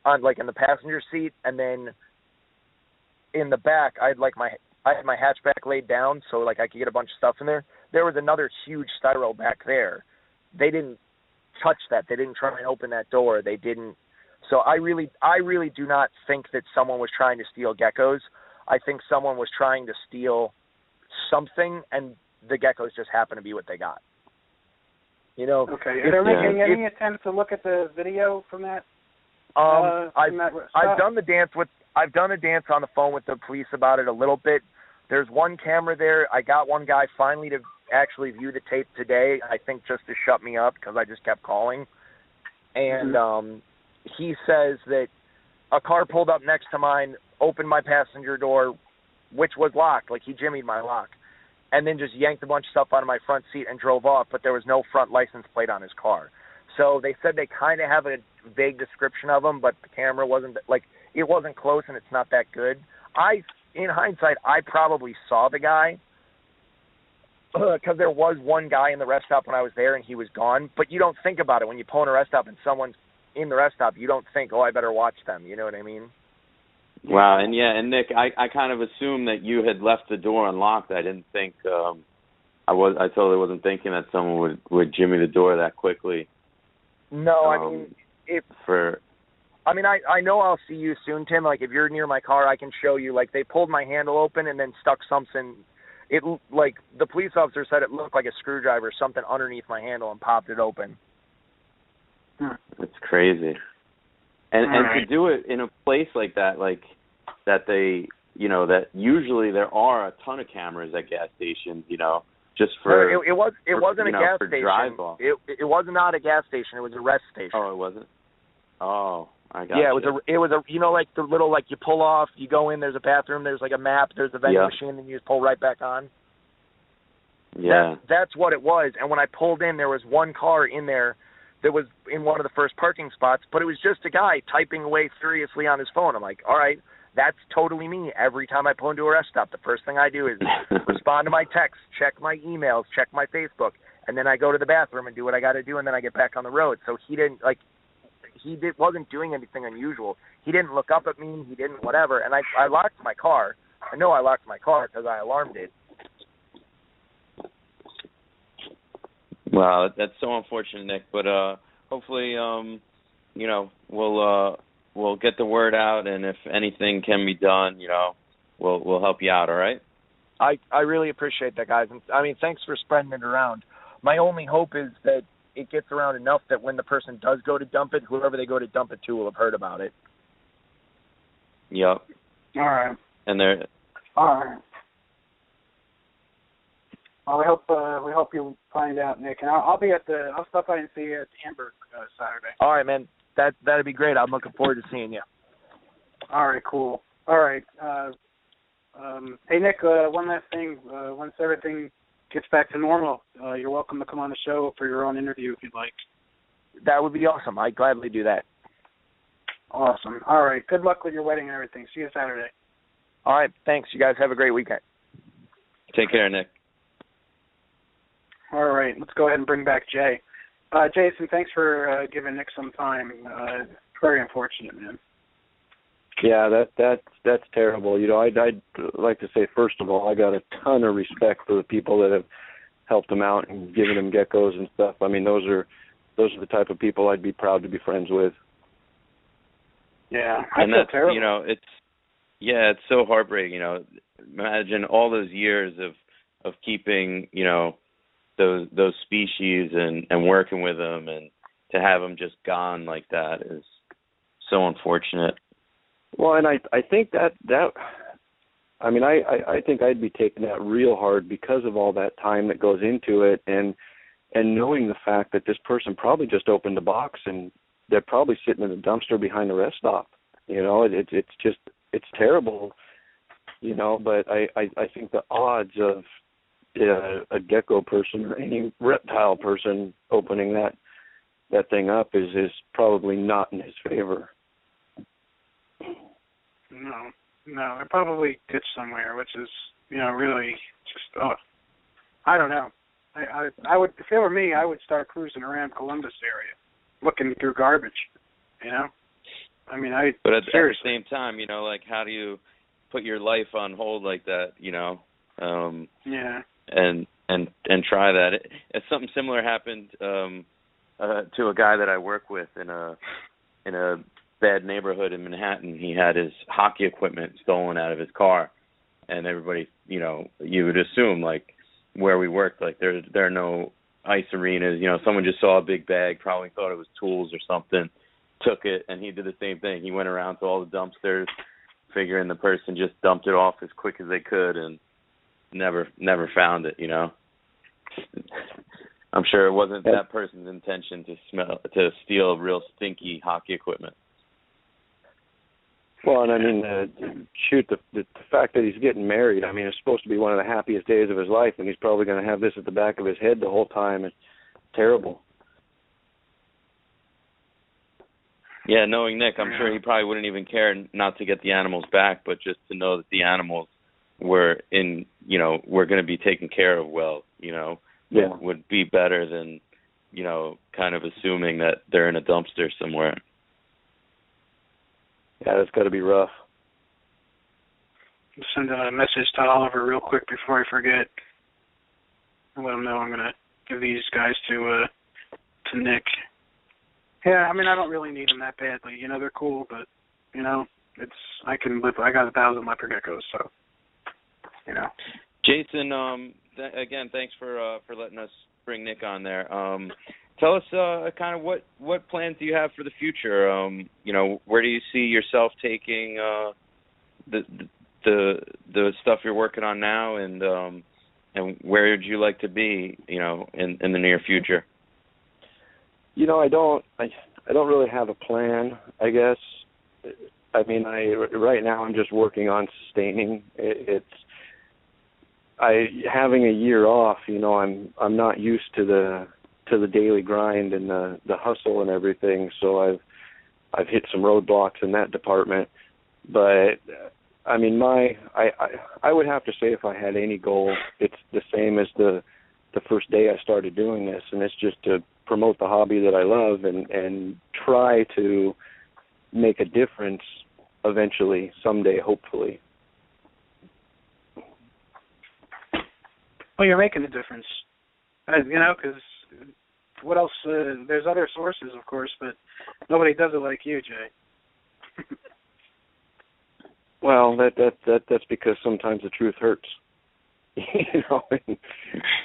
in the passenger seat, and then in the back, I had my hatchback laid down so like I could get a bunch of stuff in there. There was another huge styro back there. They didn't touch that. They didn't try and open that door. They didn't. So I really do not think that someone was trying to steal geckos. I think someone was trying to steal something, and the geckos just happened to be what they got. You know. Okay. Are there making any attempt to look at the video from that? I've done a dance on the phone with the police about it a little bit. There's one camera there. I got one guy finally to actually view the tape today, I think just to shut me up because I just kept calling. And he says that a car pulled up next to mine, opened my passenger door, which was locked, like he jimmied my lock, and then just yanked a bunch of stuff out of my front seat and drove off, but there was no front license plate on his car. So they said they kind of have a vague description of him, but the camera wasn't, it wasn't close and it's not that good. In hindsight, I probably saw the guy because there was one guy in the rest stop when I was there and he was gone, but you don't think about it when you pull in a rest stop and someone's in the rest stop. You don't think, I better watch them. You know what I mean? Wow. And Nick, I kind of assumed that you had left the door unlocked. I didn't think I totally wasn't thinking that someone would jimmy the door that quickly. No, I know I'll see you soon, Tim. Like, if you're near my car, I can show you. Like, they pulled my handle open and then stuck something. The police officer said it looked like a screwdriver, something underneath my handle, and popped it open. It's crazy. And to do it in a place like that, that they, that usually there are a ton of cameras at gas stations, just for it wasn't a gas station. Drive-off. It was not a gas station. It was a rest station. Oh, it wasn't. Oh, I got. Yeah, it was a like the little you pull off, you go in. There's a bathroom. There's a map. There's a vending machine, and you just pull right back on. Yeah, that's what it was. And when I pulled in, there was one car in there that was in one of the first parking spots, but it was just a guy typing away furiously on his phone. I'm like, all right, that's totally me. Every time I pull into a rest stop, the first thing I do is respond to my texts, check my emails, check my Facebook, and then I go to the bathroom and do what I got to do, and then I get back on the road. So he wasn't doing anything unusual. He didn't look up at me. He didn't whatever. And I locked my car. I know I locked my car because I alarmed it. Well, that's so unfortunate, Nick. But hopefully, we'll get the word out, and if anything can be done, we'll help you out. All right. I really appreciate that, guys. And I mean, thanks for spreading it around. My only hope is that it gets around enough that when the person does go to dump it, whoever they go to dump it to will have heard about it. Yep. All right. And they're all right. Well, we hope you find out, Nick, and I'll stop by and see you at Hamburg Saturday. All right, man. That'd be great. I'm looking forward to seeing you. All right, cool. All right. Hey, Nick. One last thing. Once everything gets back to normal, you're welcome to come on the show for your own interview if you'd like. That would be awesome. I'd gladly do that. Awesome. All right. Good luck with your wedding and everything. See you Saturday. All right. Thanks. You guys have a great weekend. Take care, Nick. All right. Let's go ahead and bring back Jay. Jason, thanks for giving Nick some time. Very unfortunate, man. Yeah, that's terrible. I'd like to say, first of all, I got a ton of respect for the people that have helped him out and given him geckos and stuff. I mean, those are the type of people I'd be proud to be friends with. Yeah, and that's terrible. it's so heartbreaking. Imagine all those years of keeping those species and working with them, and to have them just gone like that is so unfortunate. Well, and I think that I mean, I think I'd be taking that real hard because of all that time that goes into it, and knowing the fact that this person probably just opened a box and they're probably sitting in a dumpster behind the rest stop. You know, it's terrible. You know, but I think the odds of a gecko person or any reptile person opening that thing up is probably not in his favor. No, it probably ditched somewhere, which is, you know, really just, I don't know. I would, if it were me, I would start cruising around Columbus area, looking through garbage, you know? I mean, But at the same time, you know, like, how do you put your life on hold like that, you know? Yeah. And try that. If something similar happened to a guy that I work with in a bad neighborhood in Manhattan. He had his hockey equipment stolen out of his car, and everybody, you know, you would assume, like, where we worked, like, there are no ice arenas. You know, someone just saw a big bag, probably thought it was tools or something, took it, and he did the same thing. He went around to all the dumpsters, figuring the person just dumped it off as quick as they could, and never found it, you know. I'm sure it wasn't that person's intention to steal real stinky hockey equipment. Well, and I mean, the fact that he's getting married, I mean, it's supposed to be one of the happiest days of his life, and he's probably going to have this at the back of his head the whole time. It's terrible. Yeah, knowing Nick, I'm sure he probably wouldn't even care not to get the animals back, but just to know that the animals were going to be taken care of well, you know, would be better than, you know, kind of assuming that they're in a dumpster somewhere. Yeah, that's got to be rough. Send a message to Oliver real quick before I forget. I'll let him know I'm going to give these guys to Nick. Yeah, I mean, I don't really need them that badly. You know, they're cool, but, you know, I got 1,000 leopard geckos, so, you know. Jason, again, thanks for letting us bring Nick on there. Tell us kind of what plans do you have for the future? You know, where do you see yourself taking the stuff you're working on now, and where would you like to be, you know, in the near future? You know, I don't really have a plan, I guess. I mean, right now I'm just working on sustaining. Having a year off, you know, I'm not used to the daily grind and the hustle and everything, so I've hit some roadblocks in that department. But I mean, I would have to say, if I had any goal, it's the same as the first day I started doing this, and it's just to promote the hobby that I love and try to make a difference eventually, someday, hopefully. Well, you're making a difference, you know, because what else? There's other sources, of course, but nobody does it like you, Jay. Well, that's because sometimes the truth hurts. You know,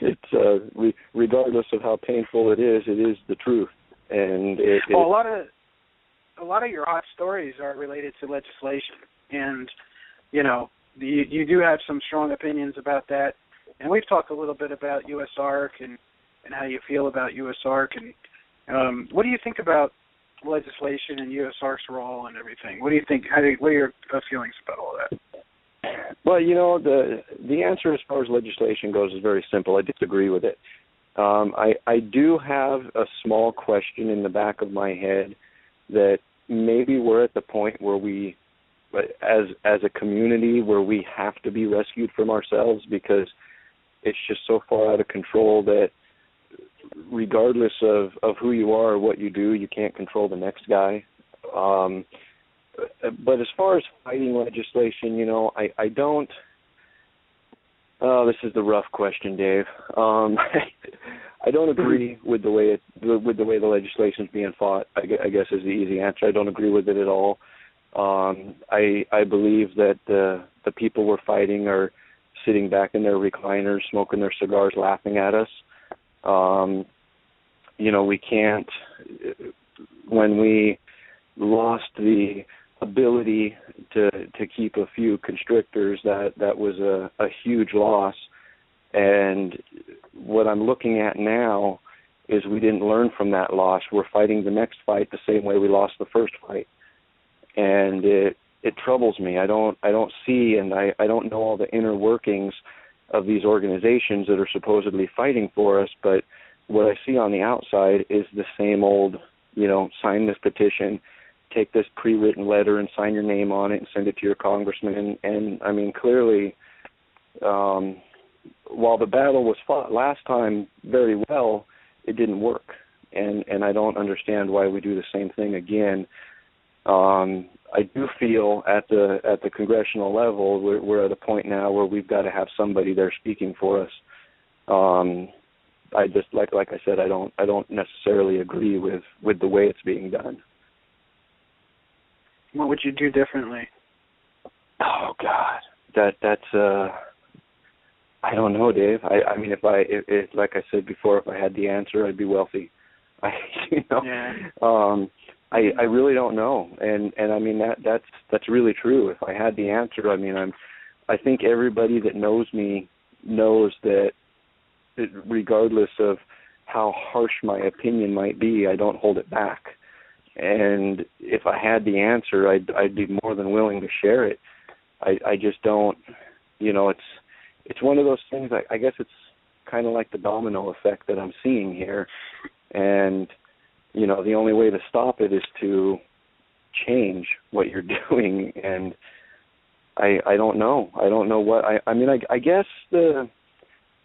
it's regardless of how painful it is the truth, and well, a lot of your hot stories are related to legislation, and you know, you do have some strong opinions about that. And we've talked a little bit about USARK and how you feel about USARK. And what do you think about legislation and USARK's role and everything? What do you think? What are your feelings about all that? Well, you know, the answer as far as legislation goes is very simple. I disagree with it. I do have a small question in the back of my head that maybe we're at the point where we, as a community, where we have to be rescued from ourselves, because it's just so far out of control that regardless of who you are or what you do, you can't control the next guy. But as far as fighting legislation, you know, I don't. Oh, this is the rough question, Dave. I don't agree with the way the legislation is being fought. I guess is the easy answer. I don't agree with it at all. I believe that the people we're fighting are sitting back in their recliners, smoking their cigars, laughing at us. we can't, when we lost the ability to keep a few constrictors, that was a huge loss. And what I'm looking at now is we didn't learn from that loss. We're fighting the next fight the same way we lost the first fight. And it troubles me. I don't see, and I don't know all the inner workings of these organizations that are supposedly fighting for us, but what I see on the outside is the same old, sign this petition, take this pre-written letter and sign your name on it and send it to your congressman. And I mean, clearly, while the battle was fought last time very well, it didn't work. And I don't understand why we do the same thing again. I do feel at the congressional level we're at a point now where we've got to have somebody there speaking for us. I just like I said, I don't necessarily agree with the way it's being done. What would you do differently? Oh God, that's I don't know, Dave. I mean, if like I said before, if I had the answer, I'd be wealthy. Yeah. I really don't know, and I mean that's really true. If I had the answer, I mean I think everybody that knows me knows that regardless of how harsh my opinion might be, I don't hold it back. And if I had the answer, I'd be more than willing to share it. I just don't, it's one of those things. I guess it's kind of like the domino effect that I'm seeing here, and the only way to stop it is to change what you're doing. And I don't know. I don't know what I mean. I guess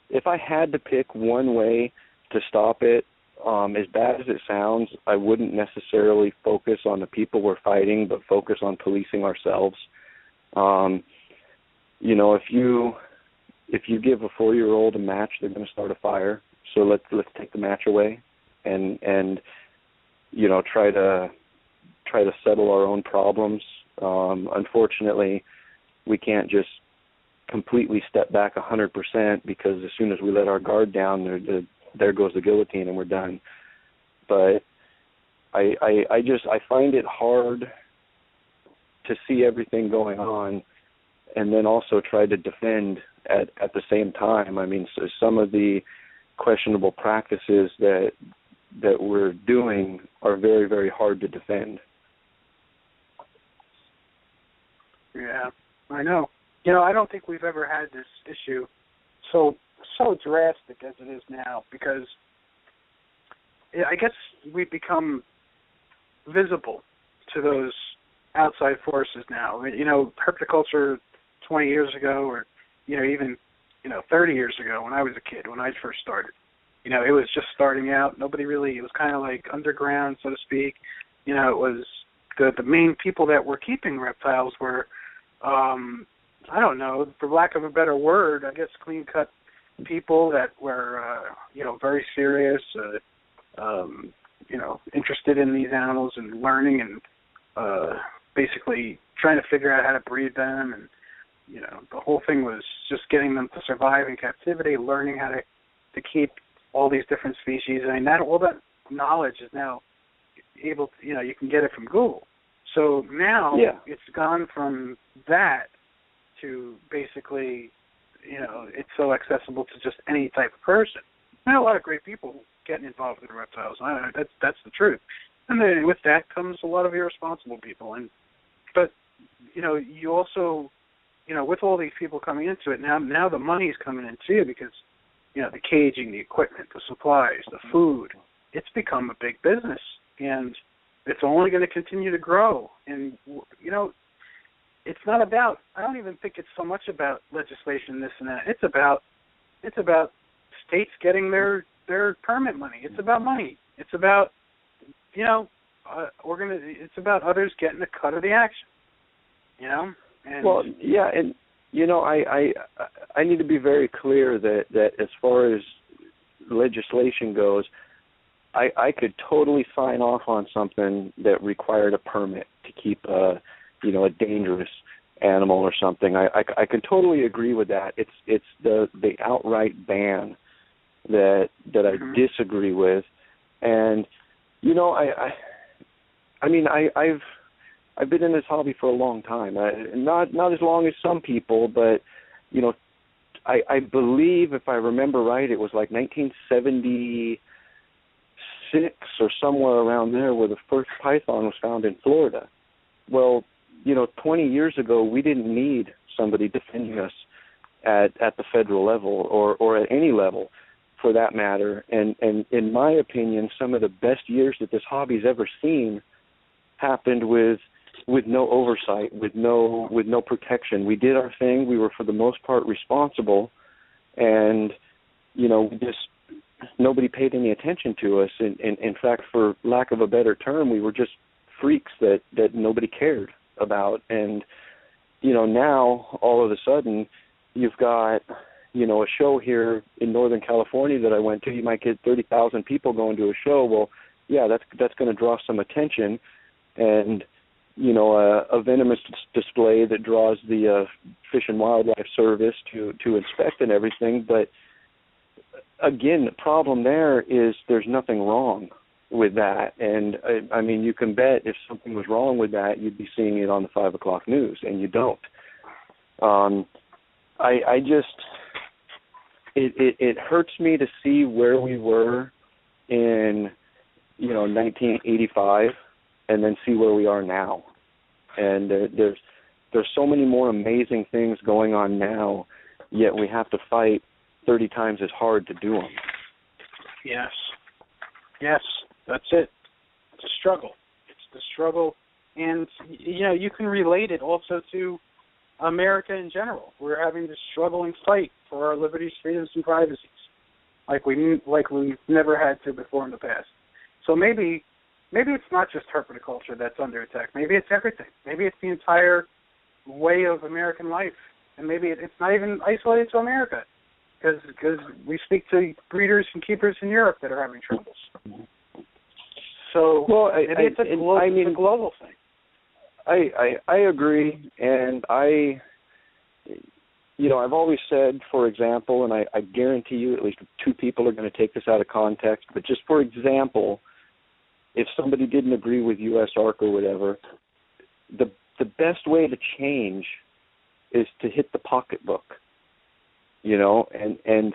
if I had to pick one way to stop it, as bad as it sounds, I wouldn't necessarily focus on the people we're fighting, but focus on policing ourselves. If you give a 4-year-old a match, they're going to start a fire. So let's take the match away, and try to settle our own problems. Unfortunately, we can't just completely step back 100%, because as soon as we let our guard down, there goes the guillotine and we're done. But I find it hard to see everything going on and then also try to defend at the same time. I mean, so some of the questionable practices that we're doing are very, very hard to defend. Yeah, I know. I don't think we've ever had this issue so drastic as it is now, because I guess we've become visible to those outside forces now. Herpetoculture 20 years ago, or even 30 years ago when I was a kid, when I first started, it was just starting out. It was kind of like underground, so to speak. It was the main people that were keeping reptiles were, I don't know, for lack of a better word, I guess clean-cut people that were, very serious, interested in these animals and learning and basically trying to figure out how to breed them. And, the whole thing was just getting them to survive in captivity, learning how to keep all these different species. I mean, all that knowledge is now able to, you can get it from Google. So now It's gone from that to basically, it's so accessible to just any type of person. There are a lot of great people getting involved with reptiles. That's the truth. And then with that comes a lot of irresponsible people. But you also, with all these people coming into it, now the money's coming in too, because, the caging, the equipment, the supplies, the food, it's become a big business. And it's only going to continue to grow. And, it's not about, I don't even think it's so much about legislation, this and that. It's about states getting their permit money. It's about money. It's about, it's about others getting a cut of the action, And, well, yeah, and, I need to be very clear that as far as legislation goes, I could totally sign off on something that required a permit to keep a dangerous animal or something. I can totally agree with that. It's the outright ban that I disagree with, And I've been in this hobby for a long time. Not as long as some people, but I believe, if I remember right, it was like 1976 or somewhere around there where the first python was found in Florida. Well, 20 years ago, we didn't need somebody defending us at the federal level or at any level, for that matter. And in my opinion, some of the best years that this hobby's ever seen happened with no oversight, with no protection. We did our thing. We were, for the most part, responsible, and nobody paid any attention to us. In fact, for lack of a better term, we were just freaks that nobody cared about. And now all of a sudden, you've got a show here in Northern California that I went to. You might get 30,000 people going to a show. Well, yeah, that's going to draw some attention, and a venomous display that draws the Fish and Wildlife Service to inspect and everything. But again, the problem there is there's nothing wrong with that. And I mean, you can bet if something was wrong with that, you'd be seeing it on the 5 o'clock news, and you don't. I just, it hurts me to see where we were in 1985, and then see where we are now. And there's so many more amazing things going on now, yet we have to fight 30 times as hard to do them. Yes, that's it. It's a struggle. It's the struggle, and you can relate it also to America in general. We're having this struggle and fight for our liberties, freedoms, and privacies, like we've never had to before in the past. So maybe it's not just herpetoculture that's under attack. Maybe it's everything. Maybe it's the entire way of American life, and maybe it's not even isolated to America, because we speak to breeders and keepers in Europe that are having troubles. So maybe it's a global thing. I agree, and I've always said, for example, and I guarantee you at least two people are going to take this out of context, but just for example, if somebody didn't agree with U.S. ARC or whatever, the best way to change is to hit the pocketbook, and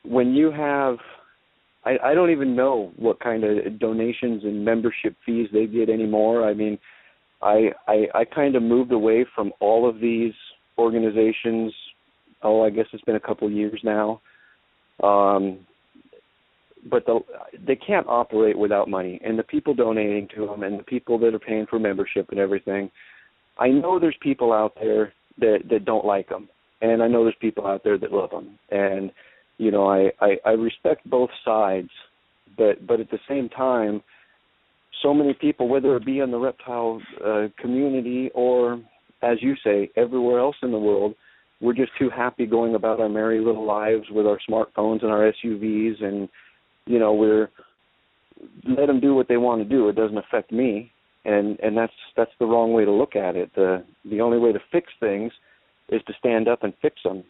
when you have, I don't even know what kind of donations and membership fees they get anymore. I mean, I kind of moved away from all of these organizations. I guess it's been a couple of years now. But they can't operate without money, and the people donating to them and the people that are paying for membership and everything. I know there's people out there that don't like them, and I know there's people out there that love them. And, I respect both sides, but at the same time, so many people, whether it be in the reptile community or, as you say, everywhere else in the world, we're just too happy going about our merry little lives with our smartphones and our SUVs, and we're let them do what they want to do. It doesn't affect me, and that's the wrong way to look at it. The only way to fix things is to stand up and fix them.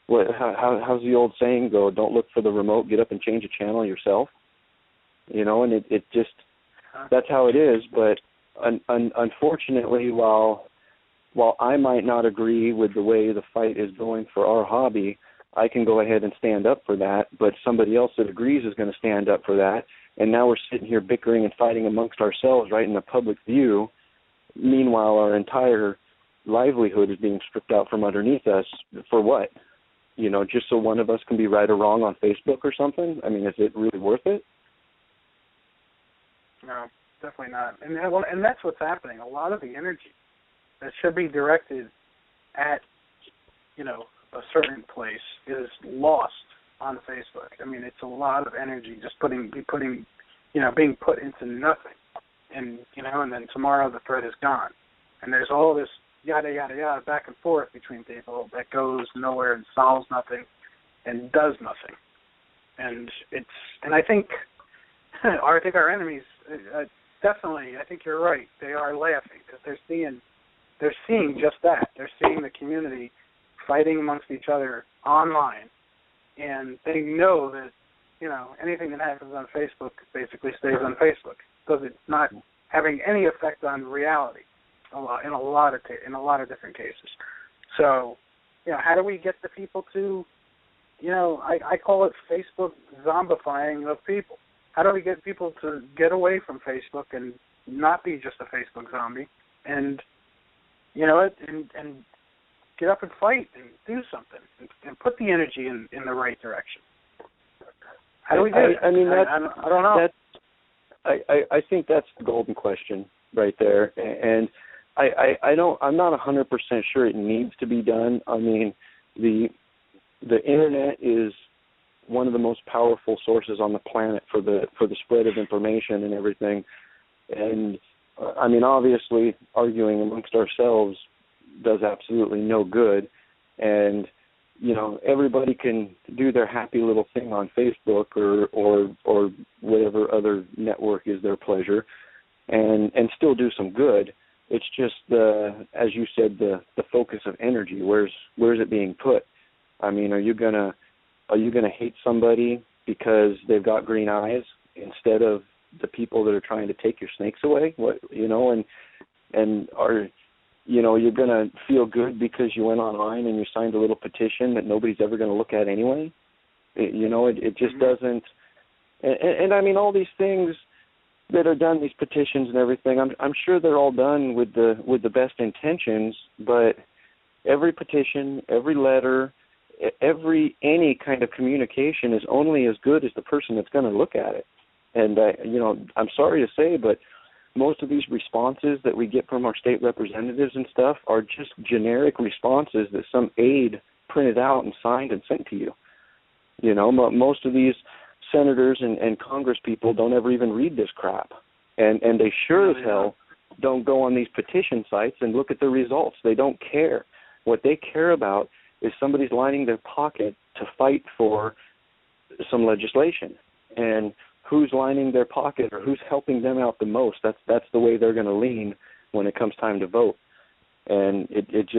How's the old saying go? Don't look for the remote. Get up and change a channel yourself. And it just, that's how it is. But unfortunately, while I might not agree with the way the fight is going for our hobby, I can go ahead and stand up for that, but somebody else that agrees is going to stand up for that, and now we're sitting here bickering and fighting amongst ourselves right in the public view. Meanwhile, our entire livelihood is being stripped out from underneath us. For what? Just so one of us can be right or wrong on Facebook or something? I mean, is it really worth it? No, definitely not. And that's what's happening. A lot of the energy that should be directed at, a certain place is lost on Facebook. I mean, it's a lot of energy just being put into nothing, and and then tomorrow the thread is gone, and there's all this yada yada yada back and forth between people that goes nowhere and solves nothing and does nothing, and I think our enemies definitely. I think you're right. They are laughing because they're seeing just that. They're seeing the community fighting amongst each other online, and they know that anything that happens on Facebook basically stays on Facebook. Does it not having any effect on reality in a lot of different cases. So, how do we get the people to, I call it Facebook zombifying of people. How do we get people to get away from Facebook and not be just a Facebook zombie and, and get up and fight and do something and put the energy in the right direction? How do we do it? I mean, I don't know. I think that's the golden question right there, and I'm not 100% sure it needs to be done. I mean, the internet is one of the most powerful sources on the planet for the spread of information and everything. And I mean, obviously, arguing amongst ourselves does absolutely no good. And everybody can do their happy little thing on Facebook or whatever other network is their pleasure, and still do some good. It's just as you said, the focus of energy. Where's it being put? I mean, are you gonna hate somebody because they've got green eyes instead of the people that are trying to take your snakes away? And are you're going to feel good because you went online and you signed a little petition that nobody's ever going to look at anyway? It just doesn't. And I mean, all these things that are done, these petitions and everything, I'm sure they're all done with the best intentions, but every petition, every letter, any kind of communication is only as good as the person that's going to look at it. And, I'm sorry to say, but most of these responses that we get from our state representatives and stuff are just generic responses that some aide printed out and signed and sent to you. Most of these senators and Congress people don't ever even read this crap. And they sure as hell don't go on these petition sites and look at the results. They don't care. What they care about is somebody's lining their pocket to fight for some legislation. And who's lining their pocket or who's helping them out the most, that's the way they're going to lean when it comes time to vote. And it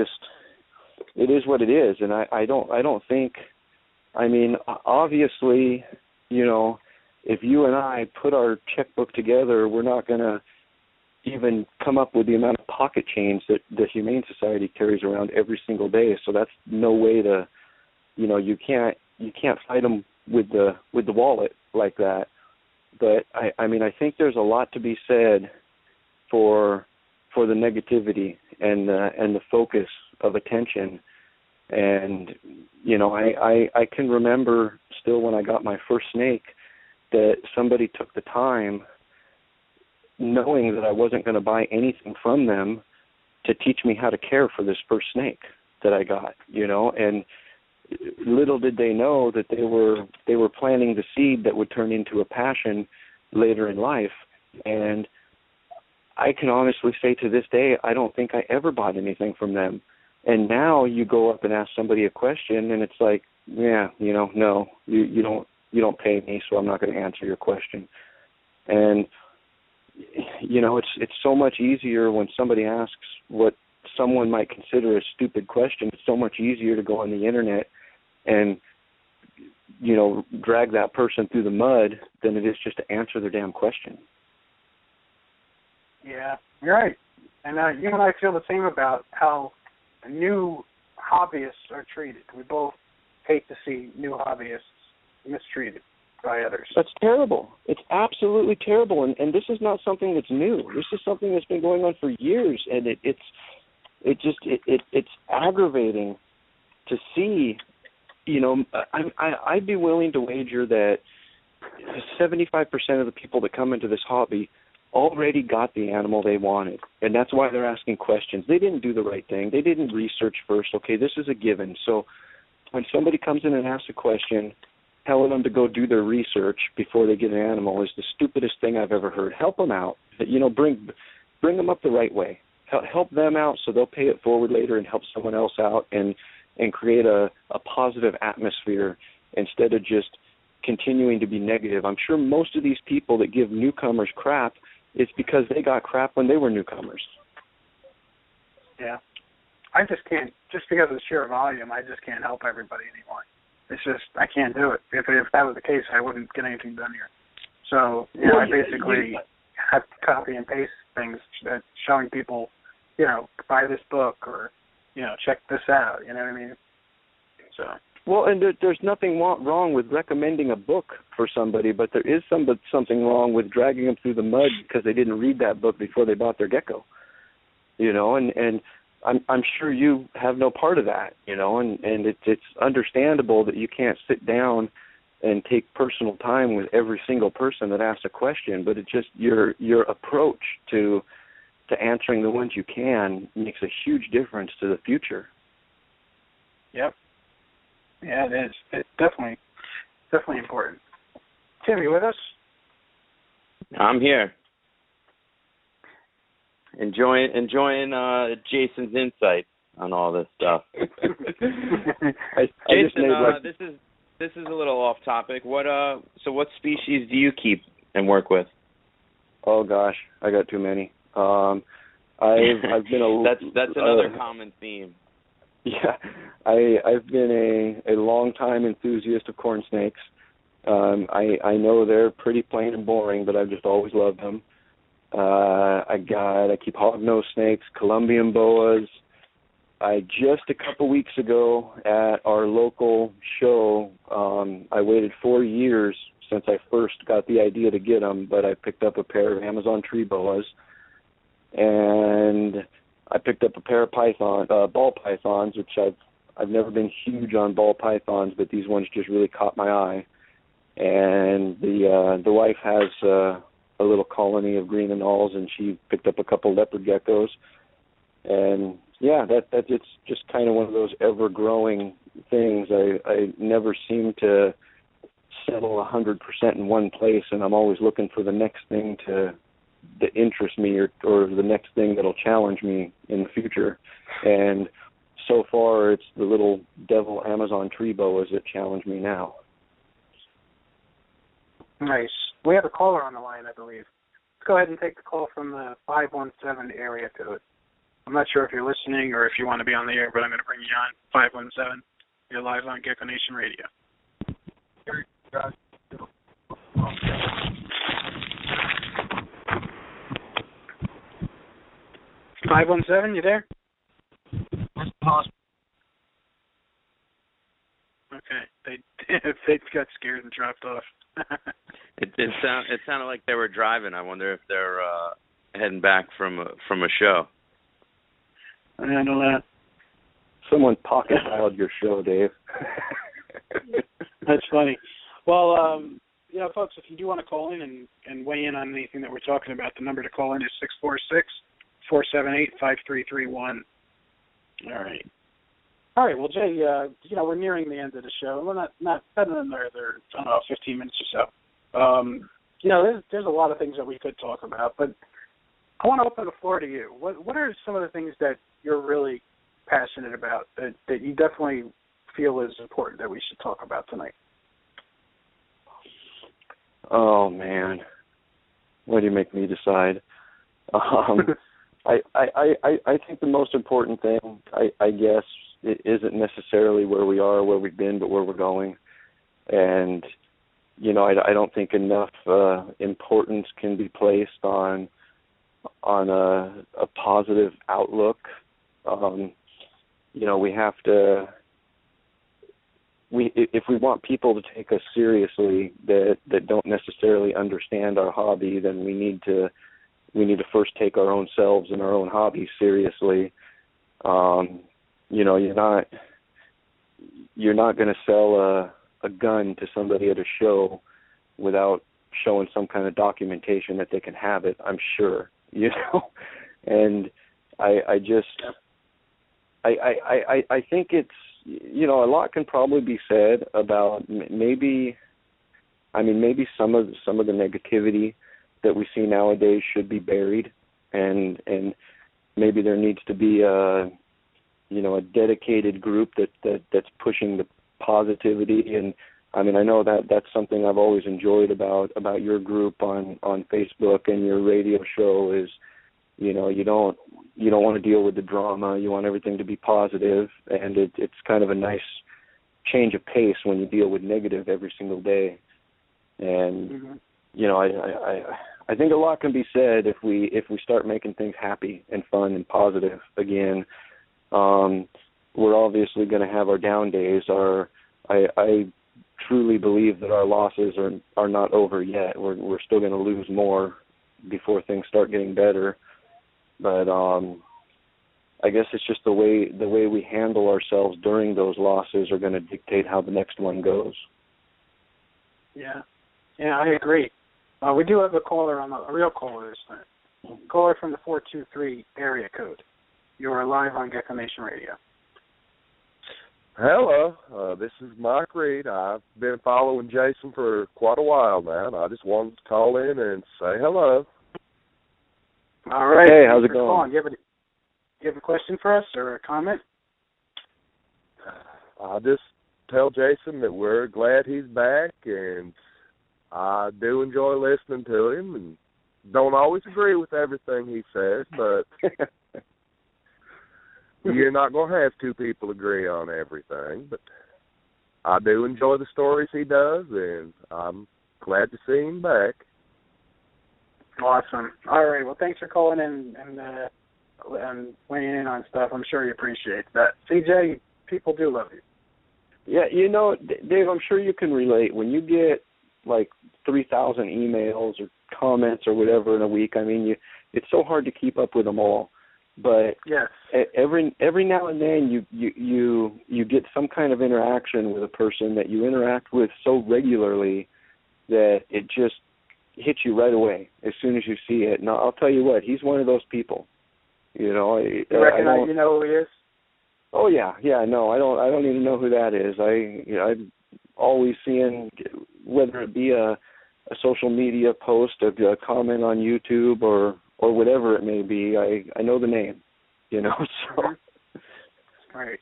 is what it is. And I don't think, I mean, obviously, if you and I put our checkbook together, we're not going to even come up with the amount of pocket change that the Humane Society carries around every single day. So that's no way to, you can't fight them with the wallet like that. But I mean, I think there's a lot to be said for the negativity and the focus of attention. And I can remember still when I got my first snake that somebody took the time, knowing that I wasn't going to buy anything from them, to teach me how to care for this first snake that I got. And little did they know that they were planting the seed that would turn into a passion later in life. And I can honestly say to this day, I don't think I ever bought anything from them. And now you go up and ask somebody a question, and it's like, no, you don't pay me, so I'm not going to answer your question. And it's so much easier when somebody asks what someone might consider a stupid question. It's so much easier to go on the internet and drag that person through the mud than it is just to answer their damn question. Yeah, you're right. And you and I feel the same about how new hobbyists are treated. We both hate to see new hobbyists mistreated by others. That's terrible. It's absolutely terrible. And this is not something that's new. This is something that's been going on for years, and it's aggravating to see. I'd be willing to wager that 75% of the people that come into this hobby already got the animal they wanted, and that's why they're asking questions. They didn't do the right thing. They didn't research first. Okay, this is a given. So when somebody comes in and asks a question, telling them to go do their research before they get an animal is the stupidest thing I've ever heard. Help them out. Bring them up the right way. Help them out so they'll pay it forward later and help someone else out and create a positive atmosphere instead of just continuing to be negative. I'm sure most of these people that give newcomers crap, it's because they got crap when they were newcomers. Yeah. I just can't, just because of the sheer volume, I just can't help everybody anymore. It's just I can't do it. If that was the case, I wouldn't get anything done here. So I basically have to copy and paste things showing people, buy this book or check this out. You know what I mean? So. Well, and there's nothing wrong with recommending a book for somebody, but there is something wrong with dragging them through the mud because they didn't read that book before they bought their gecko. And I'm sure you have no part of that, and it's understandable that you can't sit down and take personal time with every single person that asks a question, but it's just your approach to answering the ones you can makes a huge difference to the future. Yep. Yeah, it is. It's definitely important. Tim, you with us? I'm here. Enjoying Jason's insight on all this stuff. Jason, this is a little off topic. What species do you keep and work with? Oh gosh, I got too many. I've been that's another common theme. Yeah, I've been a long-time enthusiast of corn snakes. I know they're pretty plain and boring, but I've just always loved them. I keep hognose snakes, Colombian boas. Just a couple weeks ago at our local show, I waited 4 years since I first got the idea to get them, but I picked up a pair of Amazon tree boas, and I picked up a pair of ball pythons, which I've never been huge on ball pythons, but these ones just really caught my eye. And the wife has a little colony of green anoles, and she picked up a couple leopard geckos. And yeah, that it's just kind of one of those ever-growing things. I never seem to settle 100% in one place, and I'm always looking for the next thing that interests me or the next thing that'll challenge me in the future. And so far, it's the little devil Amazon tree boas that challenge me now. Nice. We have a caller on the line, I believe. Let's go ahead and take the call from the 517 area code. I'm not sure if you're listening or if you want to be on the air, but I'm going to bring you on. 517. You're live on Gecko Nation Radio. 517, you there? Okay, they got scared and dropped off. It sounded like they were driving. I wonder if they're heading back from a show. I don't know. Someone pocket dialed your show, Dave. That's funny. Well, folks, if you do want to call in and weigh in on anything that we're talking about, the number to call in is 646-478-5331. All right. Well, Jay, we're nearing the end of the show. We're not better than another, 15 minutes or so. There's a lot of things that we could talk about, but I want to open the floor to you. What are some of the things that you're really passionate about that you definitely feel is important that we should talk about tonight? Oh man, what do you make me decide? I think the most important thing, I guess, it isn't necessarily where we are, where we've been, but where we're going. And I don't think enough importance can be placed on a positive outlook. We have to. If we want people to take us seriously that don't necessarily understand our hobby, then we need to first take our own selves and our own hobby seriously. You're not going to sell a gun to somebody at a show without showing some kind of documentation that they can have it, I'm sure, and I think it's, a lot can probably be said about maybe some of the negativity that we see nowadays should be buried, and maybe there needs to be a dedicated group that's pushing the positivity. And I know that's something I've always enjoyed about your group on Facebook and your radio show is, you don't want to deal with the drama. You want everything to be positive, and it's kind of a nice change of pace when you deal with negative every single day. And you know, I think a lot can be said if we start making things happy and fun and positive again. We're obviously going to have our down days. I truly believe that our losses are not over yet. We're still going to lose more before things start getting better. But I guess it's just the way we handle ourselves during those losses are going to dictate how the next one goes. Yeah, I agree. We do have a caller a real caller this time. Caller from the 423 area code. You are live on Gecko Nation Radio. Hello, this is Mike Reed. I've been following Jason for quite a while now, and I just wanted to call in and say hello. All right. Hey, how's it going? You have a question for us or a comment? I'll just tell Jason that we're glad he's back, and I do enjoy listening to him, and don't always agree with everything he says, but you're not going to have two people agree on everything. But I do enjoy the stories he does, and I'm glad to see him back. Awesome. All right. Well, thanks for calling in and weighing in on stuff. I'm sure you appreciate that. CJ, people do love you. Yeah, you know, Dave, I'm sure you can relate. When you get like 3,000 emails or comments or whatever in a week, I mean, it's so hard to keep up with them all. But yes, every now and then you get some kind of interaction with a person that you interact with so regularly that it just hits you right away as soon as you see it. And I'll tell you what, he's one of those people. You know, you recognize, you know who he is? Oh yeah, no, I don't even know who that is. I'm always seeing, whether it be a social media post, a comment on YouTube, or whatever it may be. I know the name, you know. So. Right.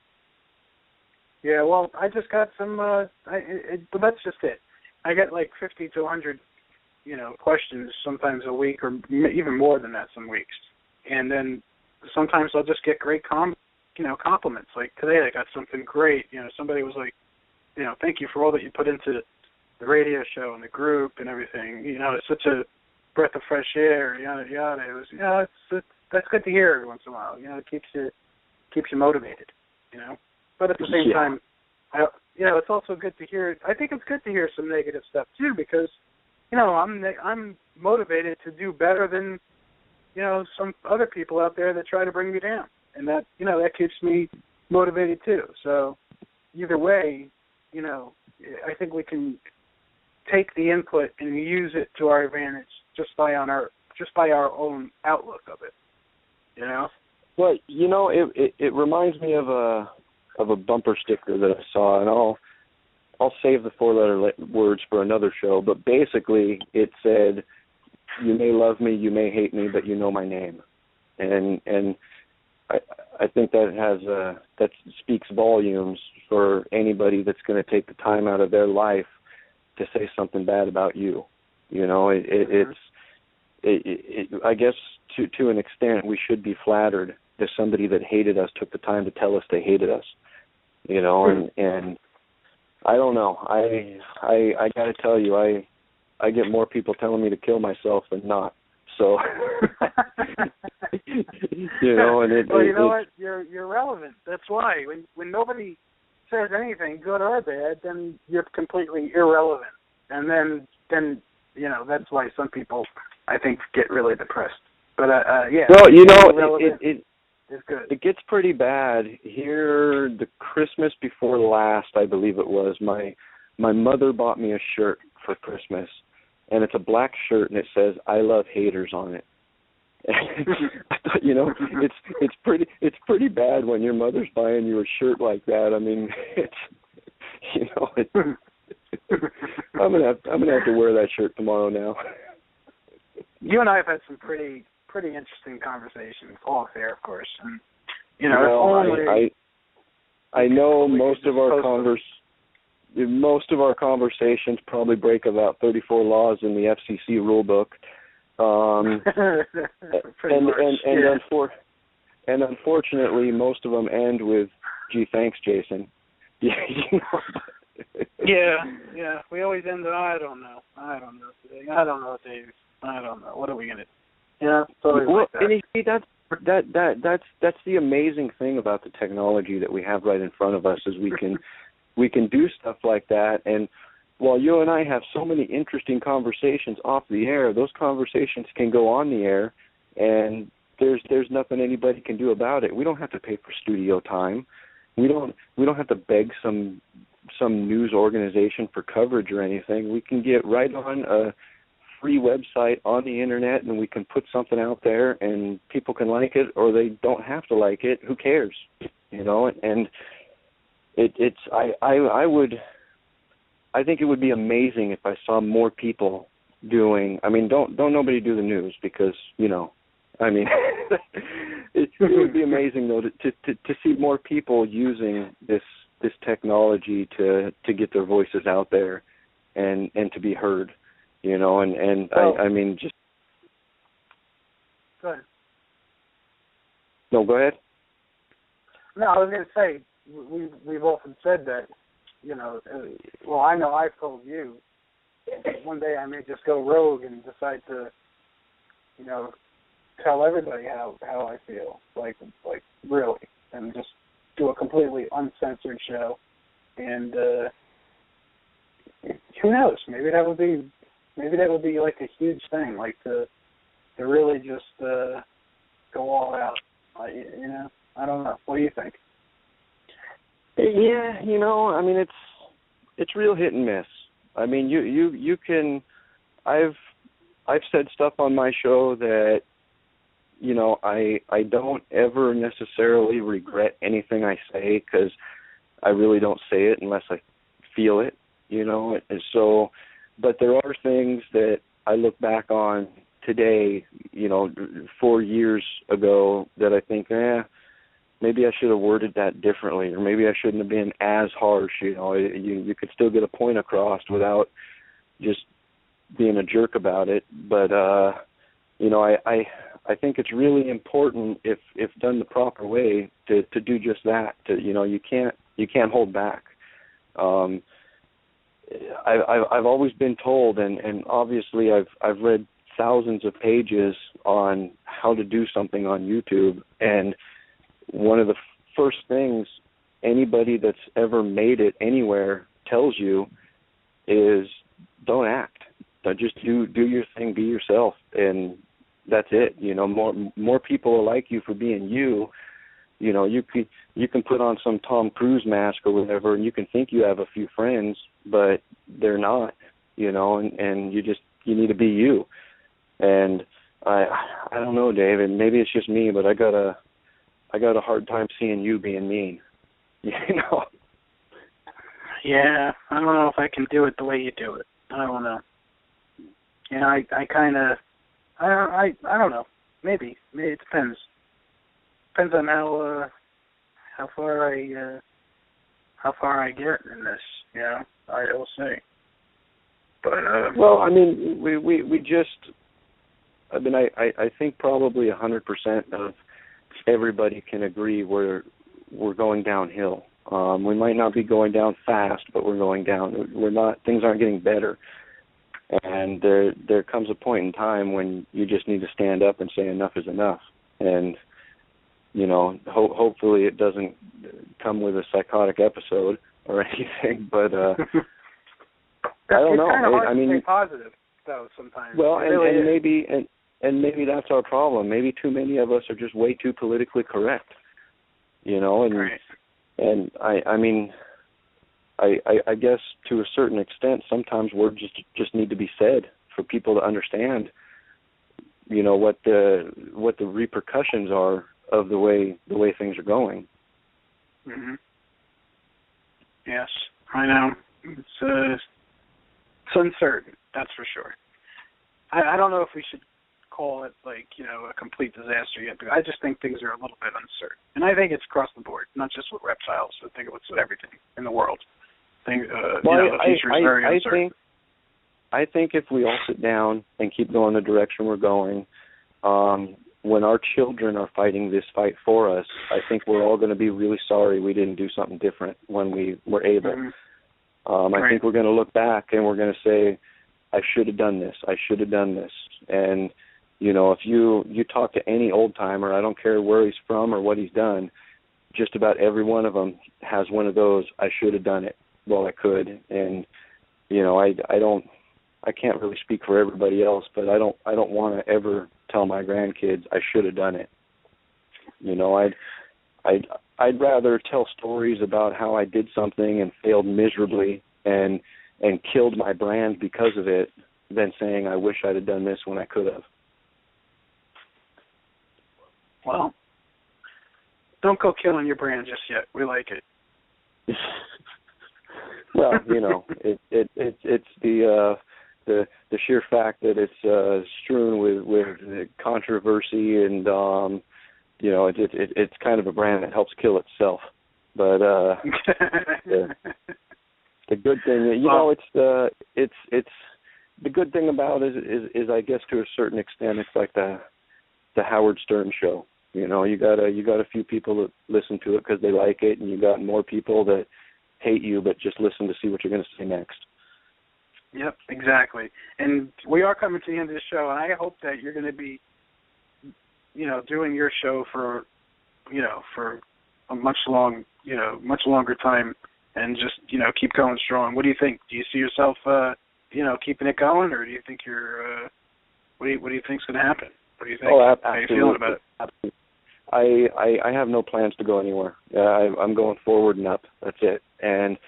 Yeah. Well, I just got some. But that's just it. I get like 50 to 100, questions sometimes a week, or even more than that some weeks. And then sometimes I'll just get great compliments. Like today, I got something great. Somebody was like, thank you for all that you put into the radio show and the group and everything. It's such a breath of fresh air, yada yada. It was, that's good to hear every once in a while. It keeps you motivated. But at the same time, it's also good to hear. I think it's good to hear some negative stuff too, because I'm motivated to do better than some other people out there that try to bring me down, and that that keeps me motivated too. So either way, I think we can take the input and use it to our advantage just by our own outlook of it. Well, it reminds me of a bumper sticker that I saw, and I'll save the 4-letter words for another show. But basically, it said, "You may love me, you may hate me, but you know my name," and I think that speaks volumes for anybody that's going to take the time out of their life to say something bad about you. It's I guess to an extent we should be flattered if somebody that hated us took the time to tell us they hated us. And I don't know. I got to tell you, I get more people telling me to kill myself than not. So and you know what? You're relevant. That's why when nobody says anything, good or bad, then you're completely irrelevant. And then that's why some people, I think, get really depressed. But yeah. Well, it's good. It gets pretty bad here. The Christmas before last, I believe it was, my mother bought me a shirt for Christmas, and it's a black shirt, and it says "I love haters" on it. I thought, it's pretty bad when your mother's buying you a shirt like that. I mean, I'm gonna have to wear that shirt tomorrow now. You and I have had some pretty interesting conversations, off air, of course. And I know most of our conversations probably break about 34 laws in the FCC rule book. And unfortunately, most of them end with "Gee, thanks, Jason." You know. Yeah. We always end on I don't know today. I don't know, Dave. I don't know. What are we gonna? Yeah, it's always like that. And you see, that's the amazing thing about the technology that we have right in front of us is we can do stuff like that. And while you and I have so many interesting conversations off the air, those conversations can go on the air, and there's nothing anybody can do about it. We don't have to pay for studio time. We don't have to beg some news organization for coverage or anything. We can get right on a free website on the internet, and we can put something out there, and people can like it or they don't have to like it. Who cares? You know, and I think it would be amazing if I saw more people doing. I mean, don't nobody do the news because, you know, I mean, it would be amazing though to see more people using this technology to get their voices out there and to be heard, you know, and I mean just. Go ahead. No, go ahead. No, I was going to say we've often said that, you know. Well, I know I've told you one day I may just go rogue and decide to, you know, tell everybody how I feel, like really, and just do a completely uncensored show. And who knows? Maybe that would be like a huge thing, like to really just go all out. You know, I don't know. What do you think? Yeah, you know, I mean, it's real hit and miss. I mean, you can. I've said stuff on my show that, you know, I don't ever necessarily regret anything I say because I really don't say it unless I feel it, you know. And so, but there are things that I look back on today, you know, 4 years ago that I think, maybe I should have worded that differently, or maybe I shouldn't have been as harsh. You know, you could still get a point across without just being a jerk about it. But you know, I think it's really important if done the proper way to do just that. To, you know, you can't hold back. I've always been told, and obviously I've read thousands of pages on how to do something on YouTube, and one of the first things anybody that's ever made it anywhere tells you is don't act. Just do your thing, be yourself, and that's it. You know, more people will like you for being you. You know, you can put on some Tom Cruise mask or whatever, and you can think you have a few friends, but they're not. You know, and you need to be you. And I don't know, David. Maybe it's just me, but I got a hard time seeing you being mean. You know. Yeah, I don't know if I can do it the way you do it. I don't know. You know, I kind of, I don't know. Maybe it depends. Depends on how far I get in this. You know, I will say. But well, I mean, we just. I mean, I think probably 100% of everybody can agree we're going downhill. We might not be going down fast, but we're going down. We're not. Things aren't getting better. And there comes a point in time when you just need to stand up and say enough is enough. And, you know, hopefully it doesn't come with a psychotic episode or anything. But I don't know. It's kind of hard I mean, to stay positive, though, sometimes. Well, really and maybe that's our problem. Maybe too many of us are just way too politically correct. You know, and right. And I mean, I guess to a certain extent, sometimes words just need to be said for people to understand, you know, what the repercussions are of the way things are going. Mhm. Yes, I know. It's uncertain. That's for sure. I don't know if we should call it, like, you know, a complete disaster yet. I just think things are a little bit uncertain, and I think it's across the board, not just with reptiles. I think it's with everything in the world. The future is very uncertain. I think if we all sit down and keep going the direction we're going, when our children are fighting this fight for us, I think we're all going to be really sorry we didn't do something different when we were able. Mm-hmm. I think we're going to look back and we're going to say, I should have done this. I should have done this. And, you know, if you talk to any old timer, I don't care where he's from or what he's done, just about every one of them has one of those, I should have done it while I could. And, you know, I can't really speak for everybody else, but I don't want to ever tell my grandkids I should have done it. You know, I'd rather tell stories about how I did something and failed miserably and killed my brand because of it than saying I wish I'd have done this when I could have. Well, don't go killing your brand just yet. We like it. Well, you know, it's the sheer fact that it's strewn with controversy and you know, it's kind of a brand that helps kill itself. But the good thing, you know, it's the good thing about it is I guess to a certain extent it's like the Howard Stern show. You know, you got a few people that listen to it because they like it, and you got more people that hate you but just listen to see what you're going to say next. Yep, exactly. And we are coming to the end of the show, and I hope that you're going to be, you know, doing your show for, you know, for a much longer time, and just, you know, keep going strong. What do you think? Do you see yourself, you know, keeping it going, or do you think you're, what do you think's going to happen? What do you think? Oh, absolutely. How are you feeling about it? Absolutely. I have no plans to go anywhere. I'm going forward and up. That's it. And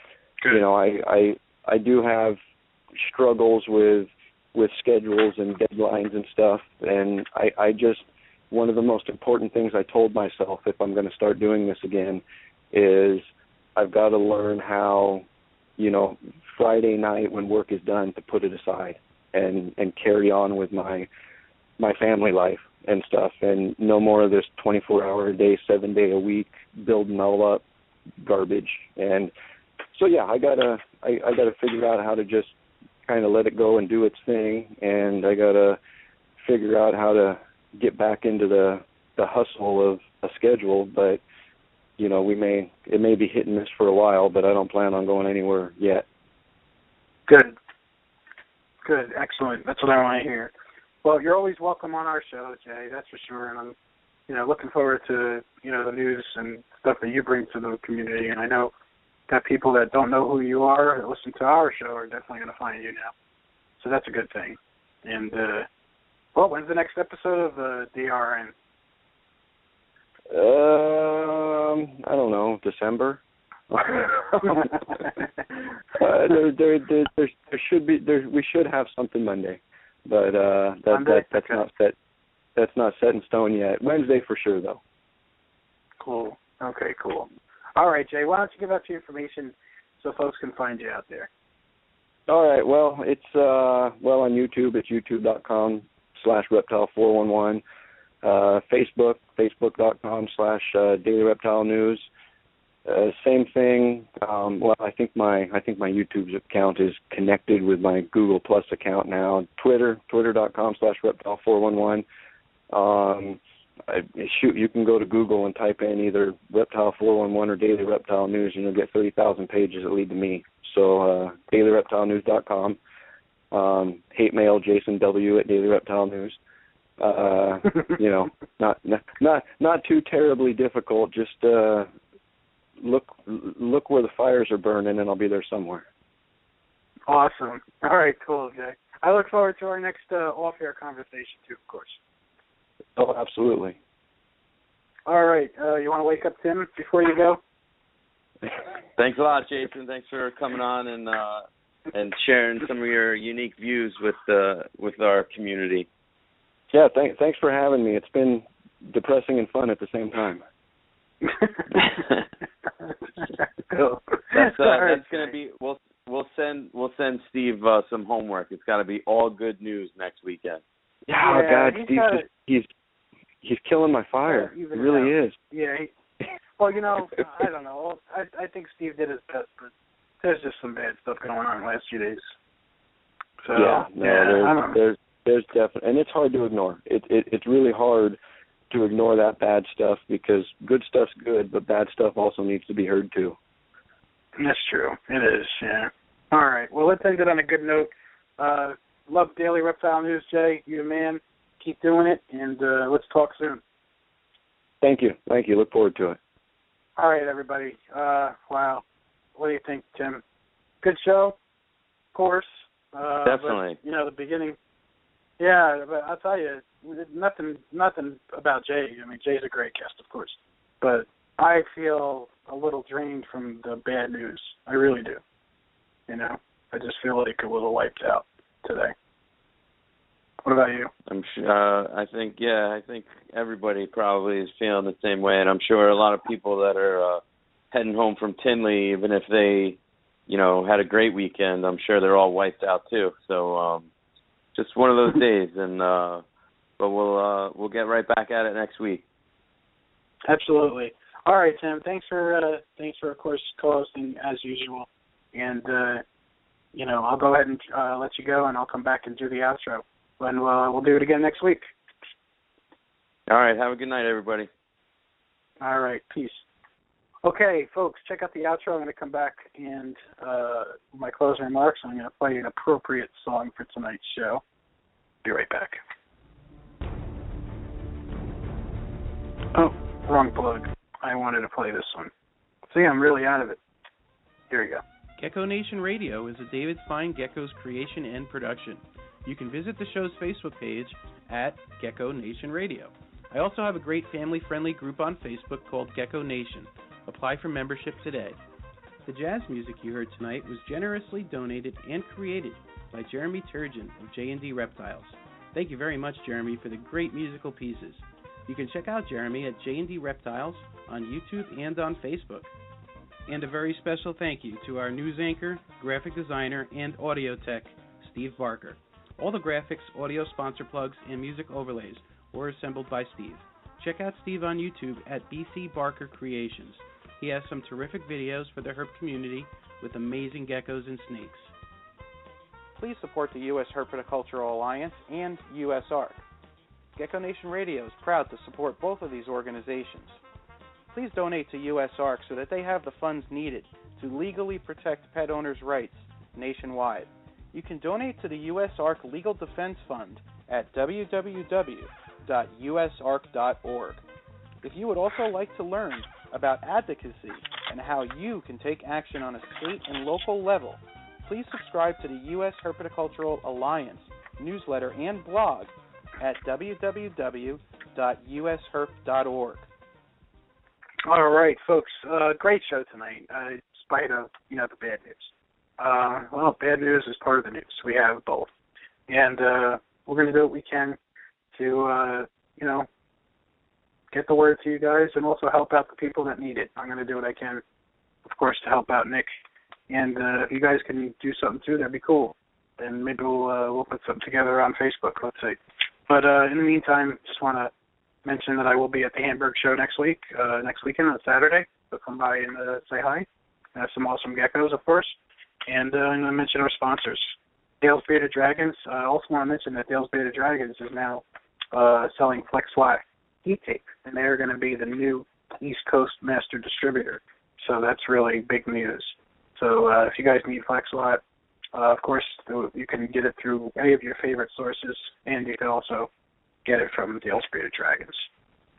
good. You know, I do have struggles with schedules and deadlines and stuff, and I just, one of the most important things I told myself if I'm going to start doing this again is I've got to learn how, you know, Friday night when work is done to put it aside and carry on with my family life and stuff, and no more of this 24-hour a day, 7-day a week building all up garbage. And so yeah, I gotta figure out how to just kind of let it go and do its thing, and I gotta figure out how to get back into the hustle of a schedule. But you know, it may be hit and miss for a while, but I don't plan on going anywhere yet. Good, excellent. That's what I want to hear. Well, you're always welcome on our show, Jay. That's for sure. And I'm, you know, looking forward to, you know, the news and stuff that you bring to the community. And I know that people that don't know who you are that listen to our show are definitely going to find you now. So that's a good thing. And well, when's the next episode of DRN? I don't know, December. There should be. We should have something Monday. But that's not set. That's not set in stone yet. Wednesday for sure, though. Cool. Okay, cool. All right, Jay. Why don't you give out your information so folks can find you out there? All right. Well, it's on YouTube. It's youtube.com/reptile411. Facebook, facebook.com/Daily Reptile News. Same thing. Well, I think my YouTube account is connected with my Google Plus account now. Twitter.com/reptile411. You can go to Google and type in either Reptile411 or Daily Reptile News, and you'll get 30,000 pages that lead to me. So dailyreptilenews.com. Hate mail Jason W at Daily Reptile News. You know, not too terribly difficult. Just look where the fires are burning, and I'll be there somewhere. Awesome. All right, cool, Jay. I look forward to our next off-air conversation, too, of course. Oh, absolutely. All right. You want to wake up Tim before you go? Thanks a lot, Jason. Thanks for coming on and sharing some of your unique views with our community. Yeah, thanks for having me. It's been depressing and fun at the same time. Cool. That's gonna be. We'll send Steve some homework. It's got to be all good news next weekend. Yeah, God, Steve, he's killing my fire. He really is. Yeah. Well, you know, I don't know. I think Steve did his best, but there's just some bad stuff going on the last few days. So there's definitely, and it's hard to ignore. It's really hard to ignore that bad stuff, because good stuff's good, but bad stuff also needs to be heard too. That's true. It is, yeah. All right. Well, let's end it on a good note. Love Daily Reptile News, Jay. You're the man. Keep doing it, and let's talk soon. Thank you. Look forward to it. All right, everybody. Wow. What do you think, Tim? Good show, of course. Definitely. But, the beginning. Yeah, but I'll tell you, nothing about Jay. I mean, Jay's a great guest, of course. But I feel a little drained from the bad news. I really do. I just feel like a little wiped out today. What about you? I'm sure. I think everybody probably is feeling the same way, and I'm sure a lot of people that are heading home from Tinley, even if they, had a great weekend, I'm sure they're all wiped out too. So just one of those days, and but we'll get right back at it next week. Absolutely. All right, Tim. Thanks for of course co-hosting as usual, and I'll go ahead and let you go, and I'll come back and do the outro. And we'll do it again next week. All right. Have a good night, everybody. All right. Peace. Okay, folks, check out the outro. I'm going to come back and my closing remarks. I'm going to play an appropriate song for tonight's show. Be right back. Oh, wrong plug. I wanted to play this one. See, I'm really out of it. Here we go. Gecko Nation Radio is a David Fine Gecko's creation and production. You can visit the show's Facebook page at Gecko Nation Radio. I also have a great family-friendly group on Facebook called Gecko Nation. Apply for membership today. The jazz music you heard tonight was generously donated and created by Jeremy Turgeon of J&D Reptiles. Thank you very much, Jeremy, for the great musical pieces. You can check out Jeremy at J&D Reptiles on YouTube and on Facebook. And a very special thank you to our news anchor, graphic designer, and audio tech, Steve Barker. All the graphics, audio sponsor plugs, and music overlays were assembled by Steve. Check out Steve on YouTube at BC Barker Creations. He has some terrific videos for the herp community with amazing geckos and snakes. Please support the U.S. Herpetocultural Alliance and USARC. Gecko Nation Radio is proud to support both of these organizations. Please donate to USARC so that they have the funds needed to legally protect pet owners' rights nationwide. You can donate to the USARC Legal Defense Fund at www.usarc.org. If you would also like to learn about advocacy and how you can take action on a state and local level, please subscribe to the U.S. Herpetocultural Alliance newsletter and blog at www.usherp.org. All right, folks. Great show tonight, in spite of the bad news. Bad news is part of the news. We have both. And we're going to do what we can to, get the word to you guys and also help out the people that need it. I'm going to do what I can, of course, to help out Nick. And if you guys can do something too, that'd be cool. And maybe we'll put something together on Facebook, let's see. But in the meantime, just want to mention that I will be at the Hamburg show next weekend on Saturday. So come by and say hi. I have some awesome geckos, of course. And I'm going to mention our sponsors. Dale's Bearded Dragons. I also want to mention that Dale's Bearded Dragons is now selling FlexFly heat tape, and they're going to be the new East Coast master distributor. So that's really big news. So if you guys need FlexFly, of course, you can get it through any of your favorite sources, and you can also get it from Dale's Bearded Dragons.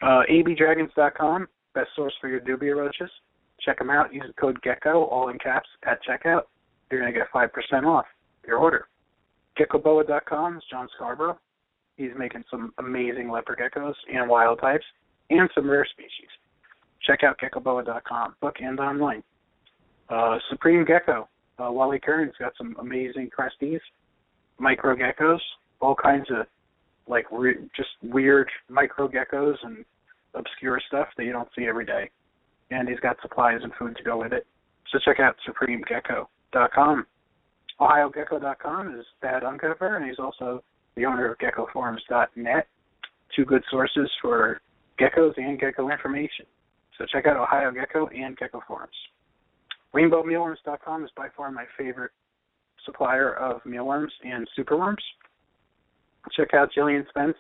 abdragons.com, best source for your dubia roaches. Check them out. Use the code GECKO, all in caps, at checkout. You're going to get 5% off your order. Geckoboa.com is John Scarborough. He's making some amazing leopard geckos and wild types and some rare species. Check out geckoboa.com, book and online. Supreme Gecko. Wally Kern's got some amazing cresties, micro geckos, all kinds of just weird micro geckos and obscure stuff that you don't see every day. And he's got supplies and food to go with it. So check out supremegecko.com. OhioGecko.com is Thad Uncover, and he's also the owner of GeckoForums.net, two good sources for geckos and gecko information. So check out Ohio Gecko and Gecko Forums. RainbowMealworms.com is by far my favorite supplier of mealworms and superworms. Check out Jillian Spence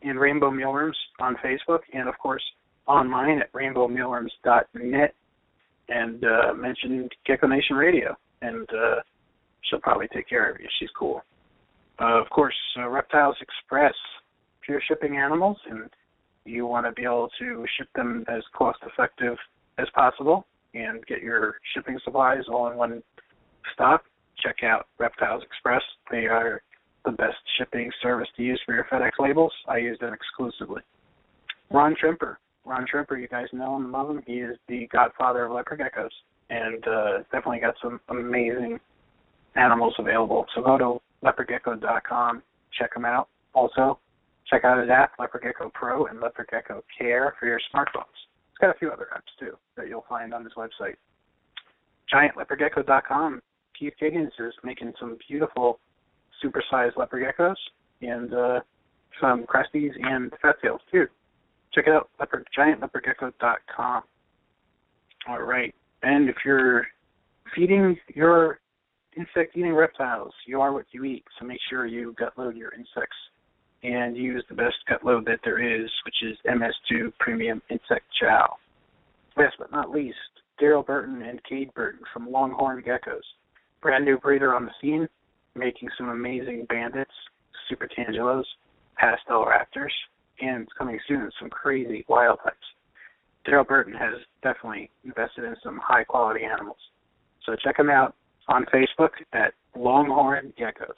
and Rainbow Mealworms on Facebook, and of course online at rainbowmealworms.net, and mention Gecko Nation Radio, and she'll probably take care of you. She's cool. Of course, Reptiles Express. If you're shipping animals and you want to be able to ship them as cost-effective as possible and get your shipping supplies all in one stop, check out Reptiles Express. They are the best shipping service to use for your FedEx labels. I use them exclusively. Ron Trimper, you guys know him and love him. He is the godfather of leopard geckos, and definitely got some amazing animals available. So go to leopardgecko.com, check him out. Also, check out his app, Leopard Gecko Pro and Leopard Gecko Care for your smartphones. He's got a few other apps, too, that you'll find on his website. GiantLeopardGecko.com. Keith Giggins is making some beautiful supersized leopard geckos and some cresties and fat tails, too. Check it out, GiantLeopardGecko.com. All right. And if you're feeding your insect-eating reptiles, you are what you eat, so make sure you gut load your insects and use the best gut load that there is, which is MS2 Premium Insect Chow. Last but not least, Daryl Burton and Cade Burton from Longhorn Geckos. Brand new breeder on the scene, making some amazing bandits, super tangelos, pastel raptors, and coming soon, some crazy wild types. Daryl Burton has definitely invested in some high-quality animals. So check him out on Facebook at Longhorn Geckos.